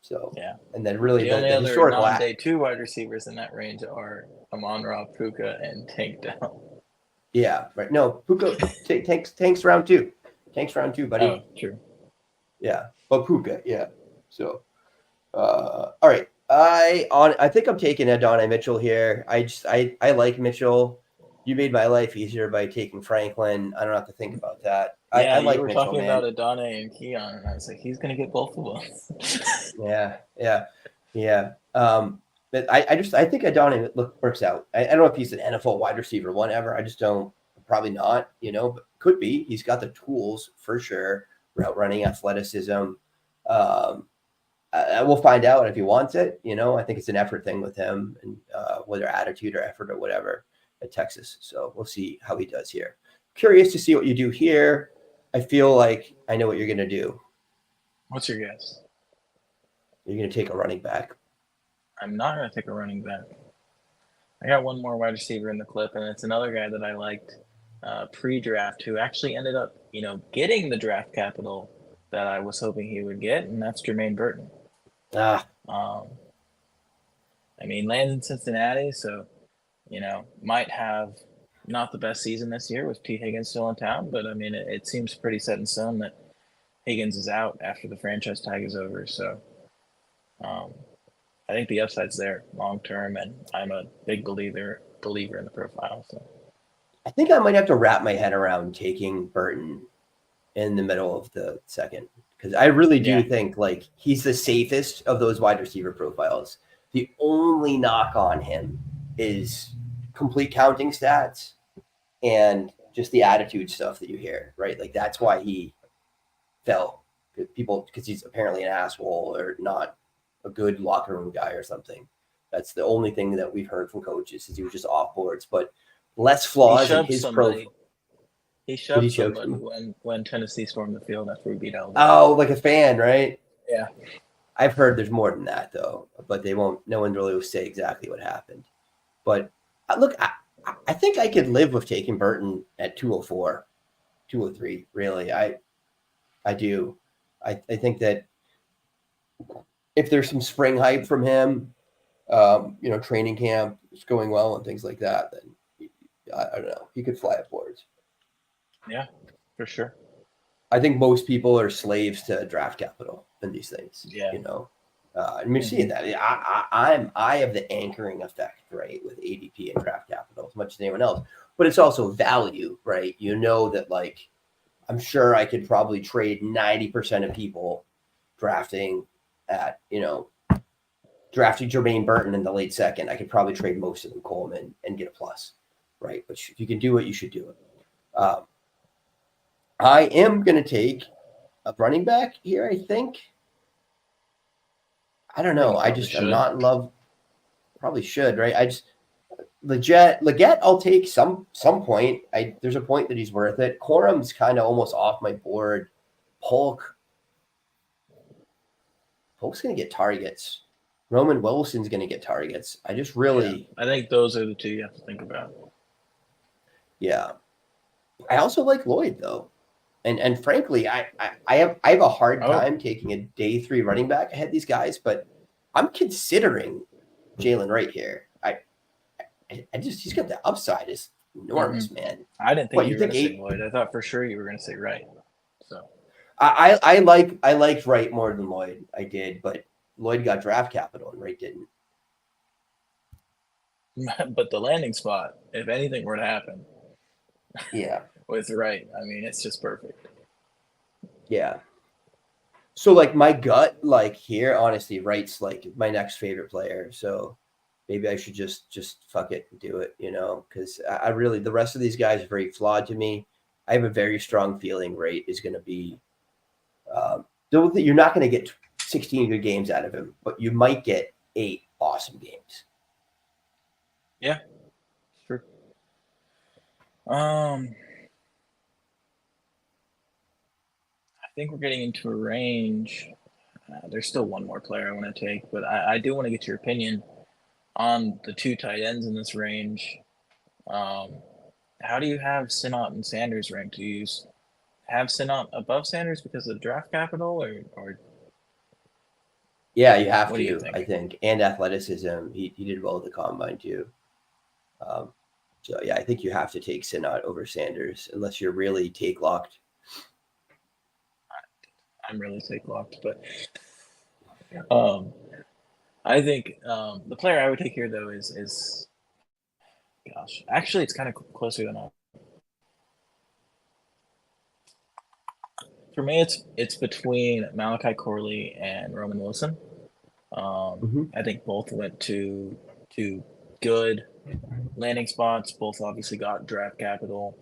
So and then really the historical non-day 2 wide receivers in that range are Amon-Ra, Puka, and Tank Dell. Yeah, right. No, Puka Tank's round 2. Tank's round 2, buddy. Oh, true. Yeah, but Puka, yeah. So, all right. I think I'm taking Adonai Mitchell here. I like Mitchell. You made my life easier by taking Franklin. I don't have to think about that. Yeah, I like you were Mitchell, talking man. about Adonai and Keon, and I was like, he's going to get both of them. Yeah. But I think Adonai works out. I don't know if he's an NFL wide receiver, whatever. I just don't. Probably not. But could be. He's got the tools for sure. Route running, athleticism. We'll find out if he wants it. I think it's an effort thing with him, and whether attitude or effort or whatever at Texas. So we'll see how he does here. Curious to see what you do here. I feel like I know what you're going to do. What's your guess? You're going to take a running back. I'm not going to take a running back. I got one more wide receiver in the clip, and it's another guy that I liked pre-draft who actually ended up, getting the draft capital that I was hoping he would get, and that's Jermaine Burton. Lands in Cincinnati, so, might have not the best season this year with T. Higgins still in town, but, it seems pretty set in stone that Higgins is out after the franchise tag is over, so I think the upside's there long term, and I'm a big believer in the profile. So I think I might have to wrap my head around taking Burton in the middle of the second, because I really do think like he's the safest of those wide receiver profiles. The only knock on him is complete counting stats and just the attitude stuff that you hear, right? Like that's why he fell. People, because he's apparently an asshole or not a good locker room guy or something. That's the only thing that we've heard from coaches is he was just off boards, but less flaws in his profile. He shoved somebody when Tennessee stormed the field after we beat Alabama. Oh, like a fan, right? Yeah. I've heard there's more than that though, but they won't. No one really will say exactly what happened. But look, I think I could live with taking Burton at 204, 203. Really, I do. I think that if there's some spring hype from him, training camp is going well and things like that, then I don't know. He could fly up boards. Yeah, for sure. I think most people are slaves to draft capital in these things. Yeah. And we're seeing that. I have the anchoring effect, right, with ADP and draft capital as much as anyone else. But it's also value, right? You know that, like, I'm sure I could probably trade 90% of people drafting Jermaine Burton in the late second. I could probably trade most of them Coleman and get a plus, right? But if you can do it, you should do it. I am going to take a running back here, I think. I don't know. I'm not in love. Probably should, right? Leggett, I'll take some point. There's a point that he's worth it. Corum's kind of almost off my board. Polk's going to get targets. Roman Wilson's going to get targets. I just really... Yeah, I think those are the two you have to think about. Yeah. I also like Lloyd, though. And frankly, I have a hard time taking a day 3 running back ahead of these guys, but I'm considering Jalen Wright here. He's got the upside is enormous, man. I didn't think you were going to say Lloyd. I thought for sure you were going to say Wright. So I liked Wright more than Lloyd. I did, but Lloyd got draft capital and Wright didn't. But the landing spot, if anything were to happen, yeah, with Wright, I mean, it's just perfect. Yeah. So like my gut, like here, honestly, Wright's like my next favorite player. So maybe I should just fuck it and do it, because I really, the rest of these guys are very flawed to me. I have a very strong feeling Wright is going to be, you're not going to get 16 good games out of him, but you might get 8 awesome games. Yeah, sure. I think we're getting into a range. There's still one more player I want to take, but I do want to get your opinion on the 2 tight ends in this range. How do you have Sinnott and Sanders ranked? Do you have Sinnott above Sanders because of draft capital, or? Yeah, you have to. I think, and athleticism. He did well at the combine too. So yeah, I think you have to take Sinnott over Sanders unless you're really take locked. I'm really take locked, but I think the player I would take here though is gosh, actually it's kind of closer than I. For me, it's between Malachi Corley and Roman Wilson. I think both went to good landing spots. Both obviously got draft capital.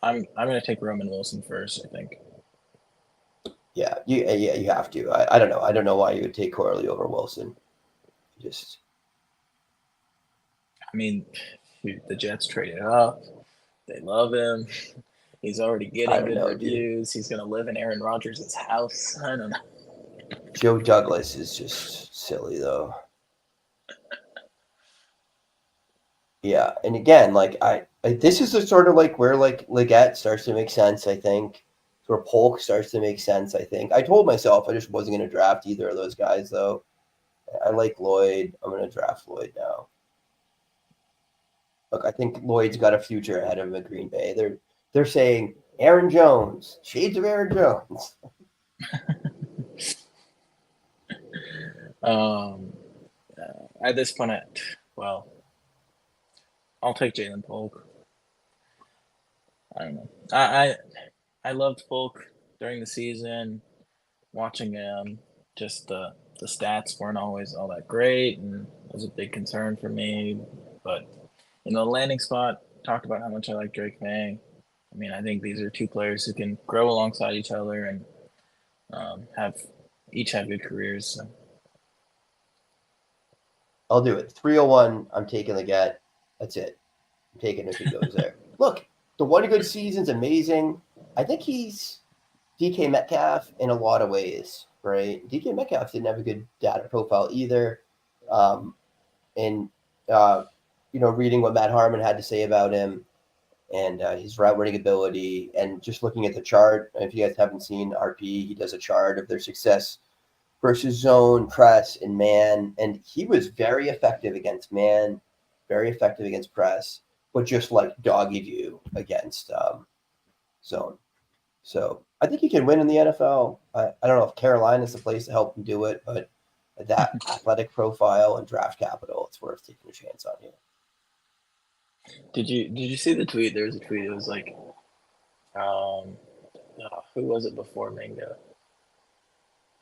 I'm going to take Roman Wilson first, I think. Yeah, you have to. I don't know. I don't know why you would take Corley over Wilson. I mean, the Jets traded up. They love him. He's already getting good reviews. He's going to live in Aaron Rodgers' house. I don't know. Joe Douglas is just silly, though. Yeah, and again, this is the sort of like where like Leggett starts to make sense, I think. Where Polk starts to make sense, I think. I told myself I just wasn't going to draft either of those guys, though. I like Lloyd. I'm going to draft Lloyd now. Look, I think Lloyd's got a future ahead of him at Green Bay. They're saying Aaron Jones, shades of Aaron Jones. At this point, I'll take Jalen Polk. I don't know. I loved Polk during the season. Watching him, just the stats weren't always all that great, and it was a big concern for me. But the landing spot, talked about how much I like Drake May. I mean, I think these are two players who can grow alongside each other and have good careers. So. I'll do it. 301, I'm taking the get. That's it. I'm taking if he goes there. Look, the one good season's amazing. I think he's DK Metcalf in a lot of ways, right? DK Metcalf didn't have a good data profile either. Reading what Matt Harmon had to say about him and his route running ability, and just looking at the chart, if you guys haven't seen RP, he does a chart of their success versus zone, press, and man. And he was very effective against man, very effective against press, but just like doggy view against zone. So I think he can win in the NFL. I don't know if Carolina is the place to help him do it, but that athletic profile and draft capital, it's worth taking a chance on here. Did you see the tweet? There was a tweet. It was like, who was it before Mingo?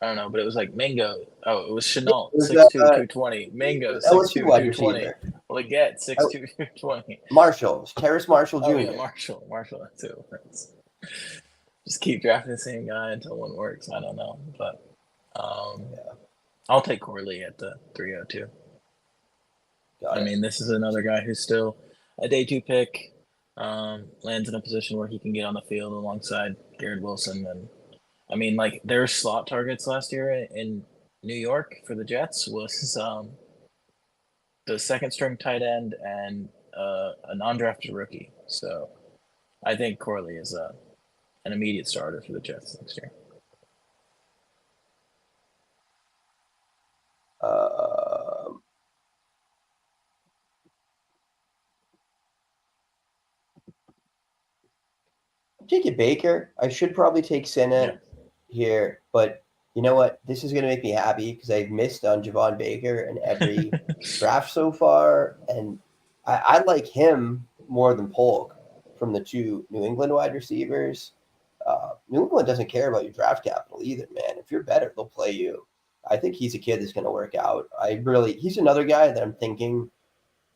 I don't know, but it was like Mingo. Oh, it was Chenault, 6'2", 220. Mingo, 6'2", 220. Well, get 6'2", 220. Marshall, Terrace Marshall Jr. Oh, yeah, Marshall, that's who. Just keep drafting the same guy until one works. I don't know, but I'll take Corley at the 302. I mean, this is another guy who's still a day 2 pick, lands in a position where he can get on the field alongside Garrett Wilson. And I mean, like, their slot targets last year in New York for the Jets was the second string tight end and a non-drafted rookie. So I think Corley is an immediate starter for the Jets next year. Take it Baker. I should probably take Sinnott here, but you know what? This is going to make me happy because I've missed on Javon Baker in every draft so far, and I like him more than Polk from the two New England wide receivers. New England doesn't care about your draft capital either, man. If you're better, they'll play you. I think he's a kid that's going to work out. He's another guy that I'm thinking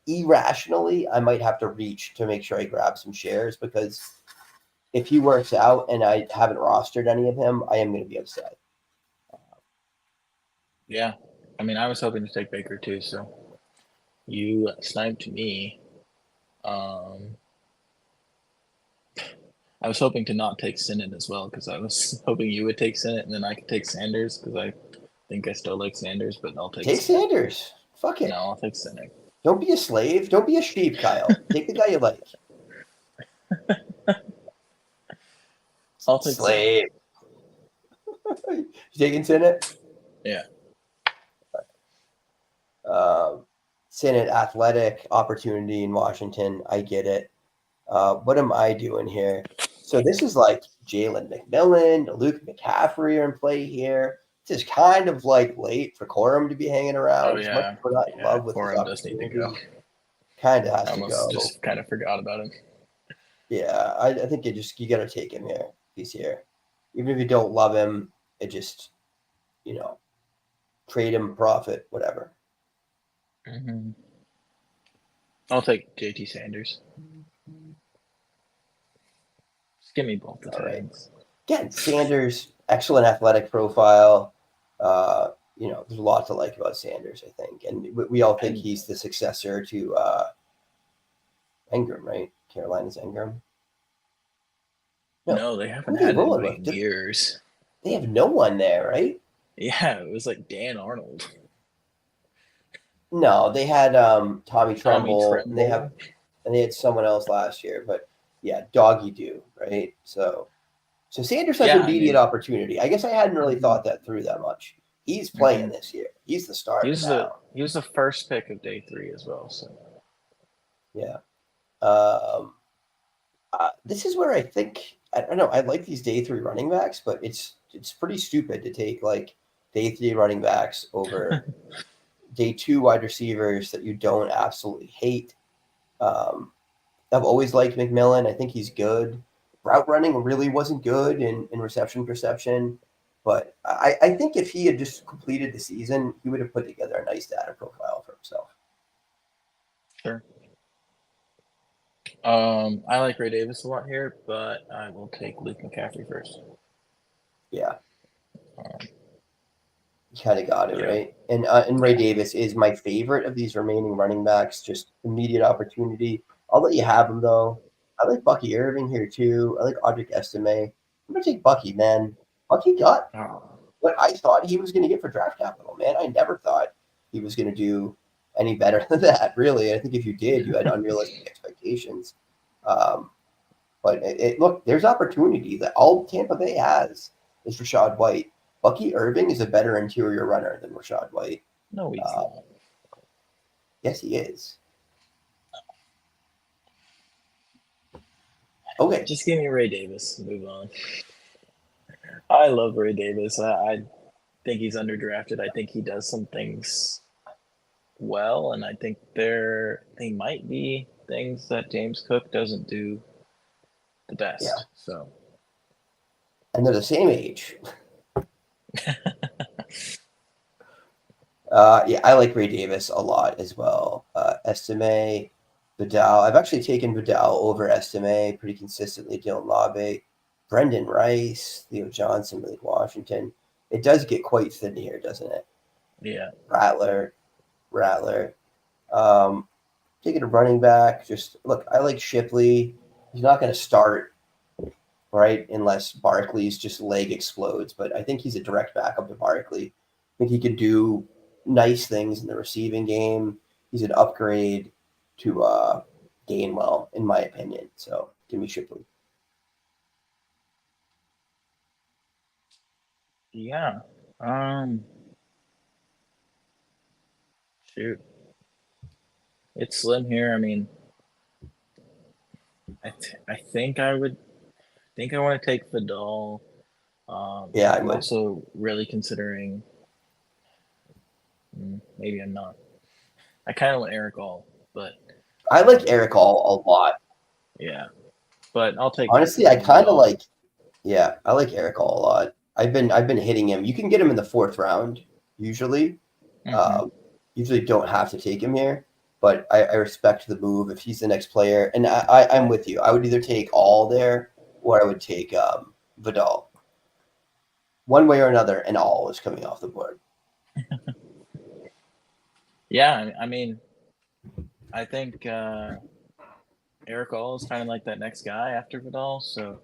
irrationally I might have to reach to make sure I grab some shares, because if he works out and I haven't rostered any of him, I am going to be upset. Yeah. I mean, I was hoping to take Baker too, so you sniped me. I was hoping to not take Sinnott as well, because I was hoping you would take Sinnott and then I could take Sanders, because I think I still like Sanders, but I'll take Sanders. Fuck it. No, I'll take Sinnott. Don't be a slave. Don't be a sheep, Kyle. Take the guy you like. I'll take slave. You taking Sinnott? Yeah. Sinnott, athletic opportunity in Washington. I get it. What am I doing here? So this is like Jalen McMillan, Luke McCaffrey are in play here. This is kind of like late for Corum to be hanging around. Oh, yeah. As much as we're not in love with Corum does need to go. Kind of has to go. Just kind of forgot about him. Yeah, I think you got to take him here. He's here. Even if you don't love him, it just, trade him, profit, whatever. Mm-hmm. I'll take JT Sanders. Just give me both the times. Again, Sanders, excellent athletic profile. There's a lot to like about Sanders, I think. And we all think he's the successor to Ingram, right? Carolina's Ingram. No, they haven't had him in years. They have no one there, right? Yeah, it was like Dan Arnold. No, they had Tommy Tremble. And they had someone else last year, but yeah, doggy do, right? So Sanders has an immediate opportunity. I guess I hadn't really thought that through that much. He's playing this year. He's the starter. He was the first pick of day 3 as well. So yeah, this is where I think I don't know. I like these day 3 running backs, but it's pretty stupid to take like day 3 running backs over day 2 wide receivers that you don't absolutely hate. I've always liked McMillan. I think he's good. Route running really wasn't good in reception perception, but I think if he had just completed the season, he would have put together a nice data profile for himself. Sure. I like Ray Davis a lot here, but I will take Luke McCaffrey first. Yeah. You kind of got it, Yeah. right? And Ray Davis is my favorite of these remaining running backs. Just immediate opportunity. I'll let you have him though. I like Bucky Irving here too. I like Audric Estime. I'm gonna take Bucky, man. Bucky got what I thought he was gonna get for draft capital, man. I never thought he was gonna do any better than that. Really, I think if you did, you had unrealistic expectations. But look, there's opportunity that all Tampa Bay has is Rachaad White. Bucky Irving is a better interior runner than Rachaad White. No, he's not. Yes, he is. Okay. Just give me Ray Davis. Move on. I love Ray Davis. I think he's underdrafted. I think he does some things well, and I think they might be things that James Cook doesn't do the best. Yeah. So, and they're the same age. Yeah, I like Ray Davis a lot as well. Estime, Vidal. I've actually taken Vidal over Estime pretty consistently. Dylan Labe, Brendan Rice, Theo Johnson, Malik Washington. It does get quite thin here, doesn't it? Yeah. Rattler. Taking a running back. Just look, I like Shipley. He's not going to start, right, unless Barkley's just leg explodes. But I think he's a direct backup to Barkley. I think he could do nice things in the receiving game. He's an upgrade to Gainwell, in my opinion. So give me Shipley. Yeah. Shoot. It's slim here. I mean, I think I want to take Vidal. Yeah, I'm also really considering. Maybe I'm not. I kind of want Erik All, but I like Erik All a lot. Yeah, but I'll take. Honestly, I kind of like. Yeah, I like Erik All a lot. I've been hitting him. You can get him in the 4th round usually. Mm-hmm. Usually don't have to take him here, but I respect the move if he's the next player. And I'm with you. I would either take All there or I would take Vidal. One way or another, and All is coming off the board. Yeah, I mean, I think Erik All is kind of like that next guy after Vidal. So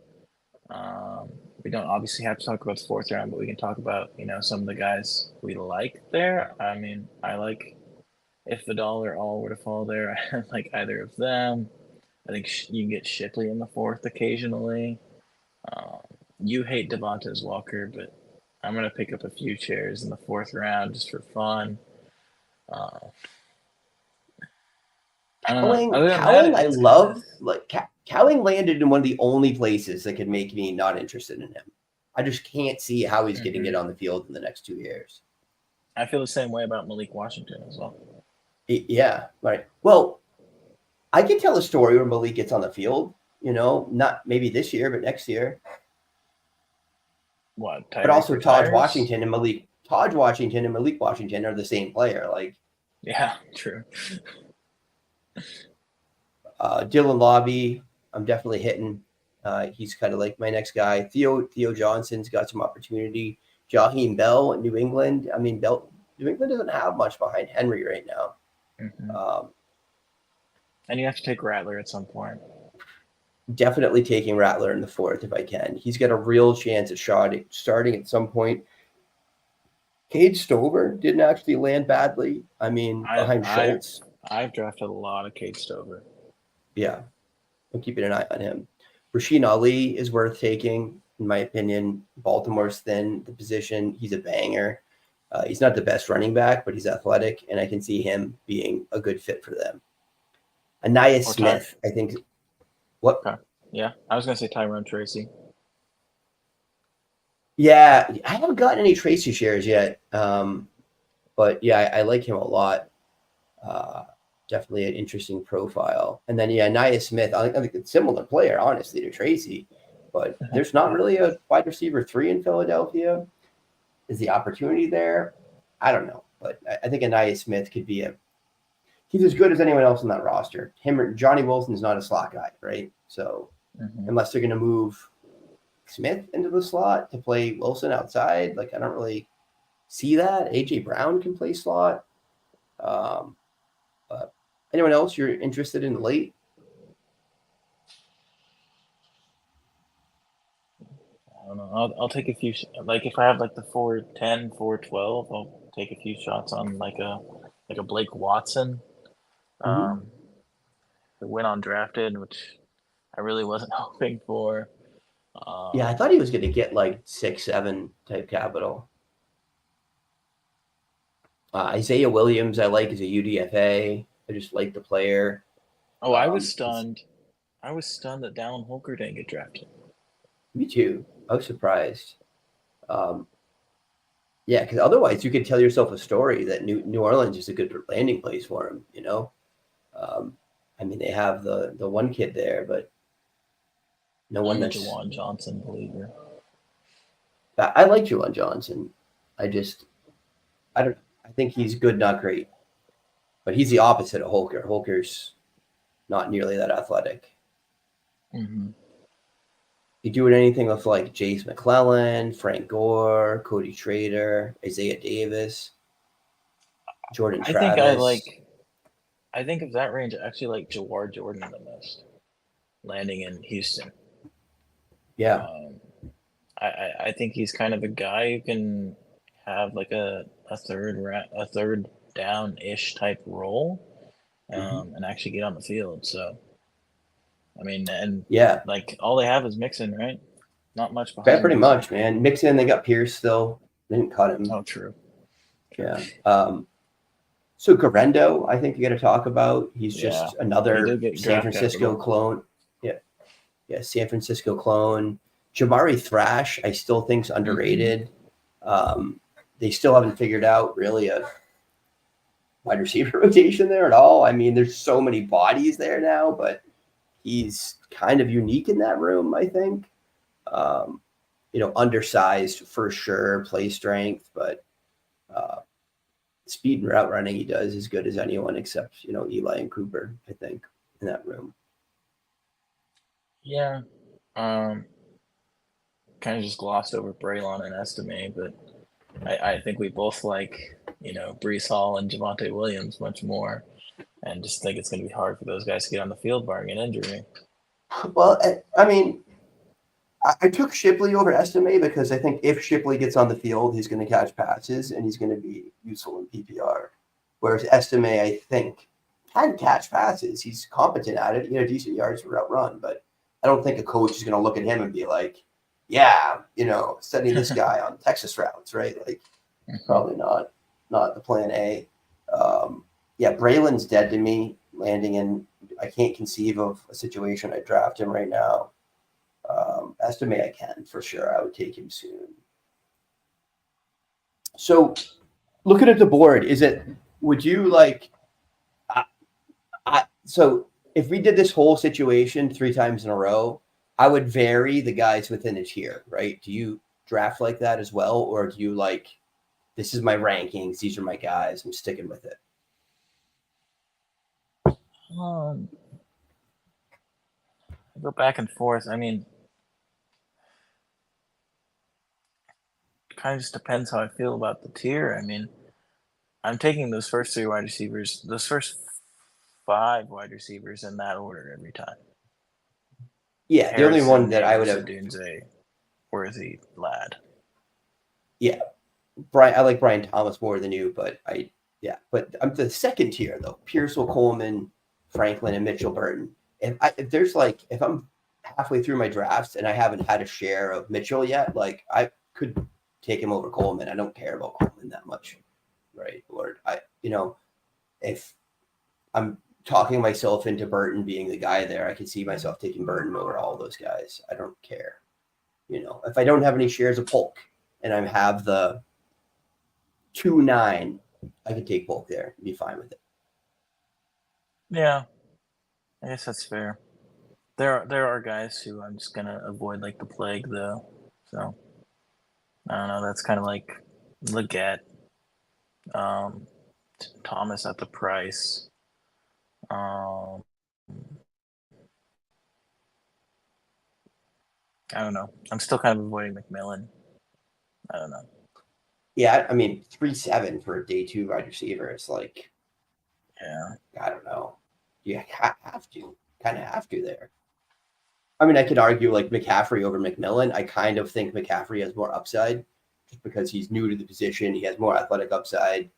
we don't obviously have to talk about the 4th round, but we can talk about some of the guys we like there. I mean, I like if Vidal or All were to fall there, I like either of them. I think you can get Shipley in the 4th occasionally. You hate Devontae Walker, but I'm gonna pick up a few chairs in the 4th round just for fun. Cowling, I love. Like Cowling landed in one of the only places that could make me not interested in him. I just can't see how he's getting it on the field in the next 2 years. I feel the same way about Malik Washington as well. Yeah, right. Well, I can tell a story where Malik gets on the field. Not maybe this year, but next year. What? But also Taj Washington and Malik Washington are the same player. Like, yeah, true. Dylan Labe, I'm definitely hitting. He's kind of like my next guy. Theo Johnson's got some opportunity. Jaheim Bell in New England. I mean, New England doesn't have much behind Henry right now. Mm-hmm. And you have to take Rattler at some point. Definitely taking Rattler in the 4th if I can. He's got a real chance at starting at some point. Cade Stover didn't actually land badly. I mean, behind Schultz. I've drafted a lot of Cade Stover. Yeah, I'm keeping an eye on him. Rasheen Ali is worth taking, in my opinion. Baltimore's thin the position. He's a banger. He's not the best running back, but he's athletic, and I can see him being a good fit for them. Anaya Smith, I think. What? Okay. Yeah, I was going to say Tyrone Tracy. Yeah, I haven't gotten any Tracy shares yet, but yeah, I like him a lot. Definitely an interesting profile. And then, Anaya Smith, I think it's a similar player, honestly, to Tracy, but there's not really a wide receiver 3 in Philadelphia. Is the opportunity there? I don't know, but I think Anaya Smith could be he's as good as anyone else on that roster. Him or Johnny Wilson's not a slot guy, right? So unless they're going to move Smith into the slot to play Wilson outside, like I don't really see that. AJ Brown can play slot. But anyone else you're interested in late? I don't know. I'll take a few. Like if I have like the 410, 412, I'll take a few shots on like a Blake Watson. The win on drafted, which I really wasn't hoping for. Yeah, I thought he was going to get like 6-7 type capital. Isaiah Williams, I like as a UDFA. I just like the player. Oh, I was stunned. I was stunned that Dallin Holker didn't get drafted. Me too. I was surprised. Yeah, because otherwise you could tell yourself a story that New Orleans is a good landing place for him. You know, I mean they have the one kid there, but no one that's Juwan Johnson believer. I like Juwan Johnson. I think he's good, not great. But he's the opposite of Holker. Holker's not nearly that athletic. You doing anything with like Jace McClellan, Frank Gore, Cody Trader, Isaiah Davis, Jordan Travis? I think of that range, I actually like Jawar Jordan the most, landing in Houston. Yeah. I think he's kind of a guy who can have like a third down-ish type role and actually get on the field. So, I mean, and yeah, like all they have is Mixon, right? Not much behind. Yeah, pretty much, man. Mixon, they got Pierce still. They didn't cut him. Oh, true. Yeah. So Garendo, I think you got to talk about. He's just another San Francisco clone. Yeah, San Francisco clone. Jamari Thrash, I still think's underrated. They still haven't figured out really a wide receiver rotation there at all. I mean, there's so many bodies there now, but he's kind of unique in that room, I think. Undersized for sure, play strength, but speed and route running he does as good as anyone except, Eli and Cooper, I think, in that room. Yeah. Kind of just glossed over Braylon and Estime, but I think we both like, Breece Hall and Javonte Williams much more, and just think it's going to be hard for those guys to get on the field barring an injury. Well, I mean, I took Shipley over Estime because I think if Shipley gets on the field, he's going to catch passes and he's going to be useful in PPR. Whereas Estime, I think, can catch passes. He's competent at it. He had decent yards for route run, but I don't think a coach is going to look at him and be like, yeah, sending this guy on Texas routes, right? Like, probably not the plan A. Braylon's dead to me, landing in, I can't conceive of a situation I'd draft him right now. Estime I can, for sure. I would take him soon. So, looking at the board, would you like, so if we did this whole situation 3 times in a row, I would vary the guys within a tier, right? Do you draft like that as well? Or do you like, this is my rankings, these are my guys, I'm sticking with it? I go back and forth. I mean, it kind of just depends how I feel about the tier. I mean, I'm taking those first 3 wide receivers, those first 5 wide receivers in that order every time. Yeah, the only one that I would have Dunze, worthy lad. Yeah, I like Brian Thomas more than you, but I'm the second tier though. Pearsall, Coleman, Franklin, and Mitchell Burton. If I'm halfway through my drafts and I haven't had a share of Mitchell yet, like I could take him over Coleman. I don't care about Coleman that much, right? Or if I'm talking myself into Burton being the guy there, I could see myself taking Burton over all those guys. I don't care. If I don't have any shares of Polk and I have the 2-9, I could take Polk there and be fine with it. Yeah, I guess that's fair. There are guys who I'm just gonna avoid like the plague though. So I don't know. That's kind of like Leggett, Thomas at the price. I don't know. I'm still kind of avoiding McMillan. I don't know. Yeah, I mean 3.7 for a day 2 wide receiver. It's like, yeah, I don't know. You have to there. I mean, I could argue like McCaffrey over McMillan. I kind of think McCaffrey has more upside just because he's new to the position. He has more athletic upside.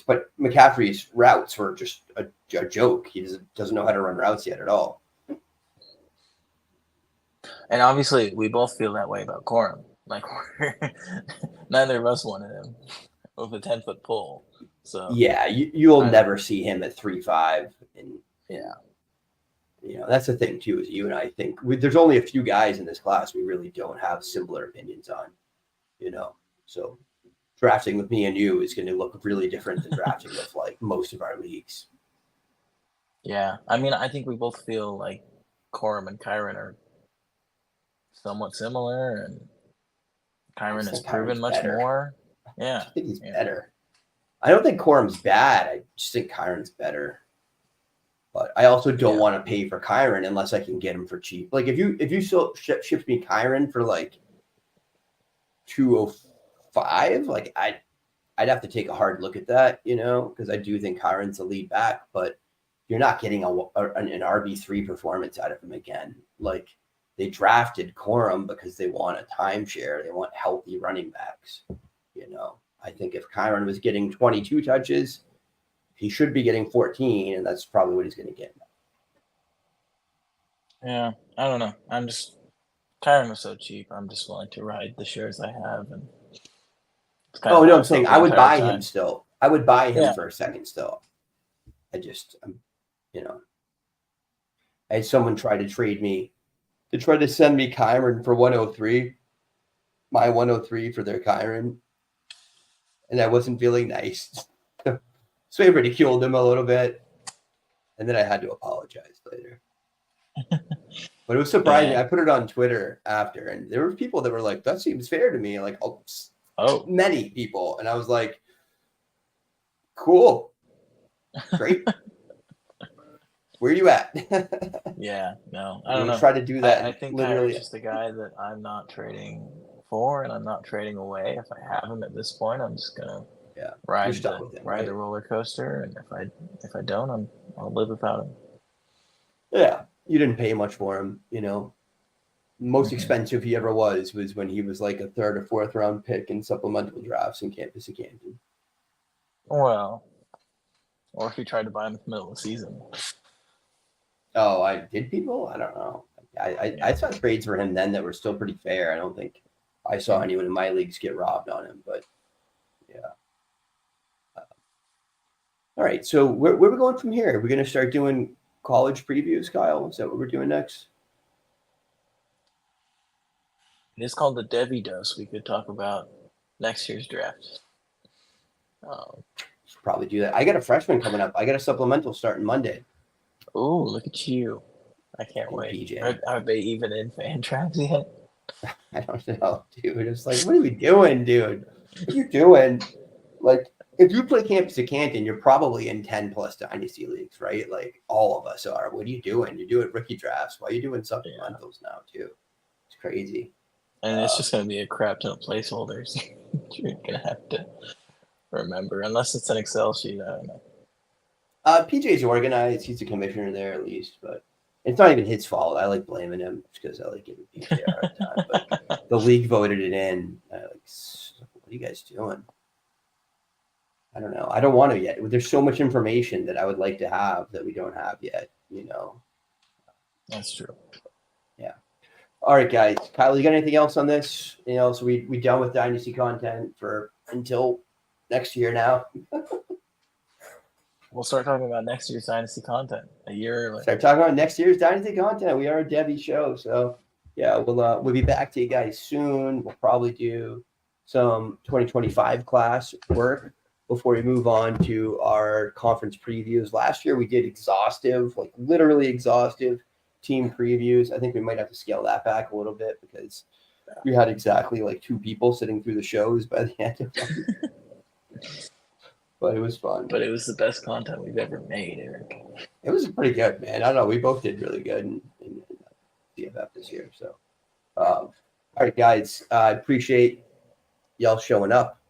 But McCaffrey's routes were just a joke. He doesn't know how to run routes yet at all. And obviously, we both feel that way about Corum. Like, neither of us wanted him with a 10-foot pole. So yeah, you'll never see him at 3.5. And yeah, that's the thing too. Is you and I think there's only a few guys in this class we really don't have similar opinions on. So drafting with me and you is going to look really different than drafting with like most of our leagues. Yeah, I mean, I think we both feel like Corum and Kyron are somewhat similar, and Kyron has proven much more. Yeah, I think he's better. I don't think Corum's bad. I just think Kyron's better. But I also don't want to pay for Kyron unless I can get him for cheap. Like if you still shipped me Kyron for like 205, like I'd have to take a hard look at that, because I do think Kyron's a lead back, but you're not getting an RB3 performance out of him again. Like they drafted Corum because they want a timeshare. They want healthy running backs. I think if Kyron was getting 22 touches, he should be getting 14, and that's probably what he's going to get. Yeah, I don't know. Kyron was so cheap. I'm just willing to ride the shares I have. And I'm saying I would buy him still. I would buy him for a second still. I had someone try to trade me. They tried to send me Kyron for 103, my 103 for their Kyron, and I wasn't feeling nice. So I ridiculed him a little bit, and then I had to apologize later. But it was surprising. Yeah. I put it on Twitter after, and there were people that were like, that seems fair to me. Like, many people. And I was like, cool. Great. Where are you at? Yeah, no, I don't know. Try to do that. I think Kyron's just a guy that I'm not trading for, and I'm not trading away. If I have him at this point, I'm just gonna ride the roller coaster, and if I don't, I'll live without him. Yeah, you didn't pay much for him. Most expensive he ever was when he was like a 3rd or 4th round pick in supplemental drafts in Campus of Canton. Well, or if you tried to buy him in the middle of the season. Oh, I did people? I don't know. I saw trades for him then that were still pretty fair. I don't think I saw anyone in my leagues get robbed on him, but yeah. All right, so where are we going from here? Are we going to start doing college previews, Kyle? Is that what we're doing next? It's called the Devy Dose. We could talk about next year's draft. Should probably do that. I got a freshman coming up. I got a supplemental starting Monday. Oh, look at you. I can't wait. PJ. Are they even in Fantrax yet? I don't know, dude. It's like, what are we doing, dude? What are you doing? Like, if you play Campus of Canton, you're probably in 10+ dynasty leagues, right? Like, all of us are. What are you doing? You're doing rookie drafts. Why are you doing supplementals now, too? It's crazy. And it's just going to be a crap ton of placeholders. You're going to have to remember, unless it's an Excel sheet. I don't know. PJ's organized. He's a commissioner there at least, but it's not even his fault. I like blaming him because I like giving PJ a hard time. But the league voted it in. What are you guys doing? I don't know. I don't want to yet. There's so much information that I would like to have that we don't have yet, That's true. Yeah. All right, guys. Kyle, you got anything else on this? So we done with dynasty content until next year now. We'll start talking about next year's dynasty content a year early. Start talking about next year's dynasty content. We are a Devy show, so yeah, we'll be back to you guys soon. We'll probably do some 2025 class work before we move on to our conference previews. Last year we did exhaustive, like literally exhaustive team previews. I think we might have to scale that back a little bit because we had exactly like 2 people sitting through the shows by the end of it. But it was fun. But it was the best content we've ever made, Erik. It was pretty good, man. I don't know. We both did really good in DFF this year. So, all right, guys. I appreciate y'all showing up.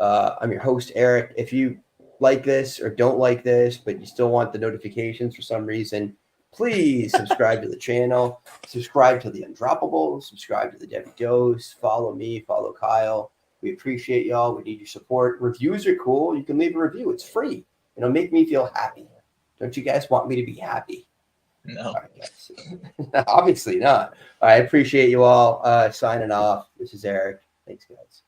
I'm your host, Eric. If you like this or don't like this, but you still want the notifications for some reason, please subscribe to the channel. Subscribe to the Undroppables. Subscribe to the Devy Dose. Follow me. Follow Kyle. We appreciate y'all. We need your support. Reviews are cool. You can leave a review. It's free. It'll make me feel happy. Don't you guys want me to be happy? No. All right, guys. Obviously not. I appreciate you all. Signing off. This is Eric. Thanks, guys.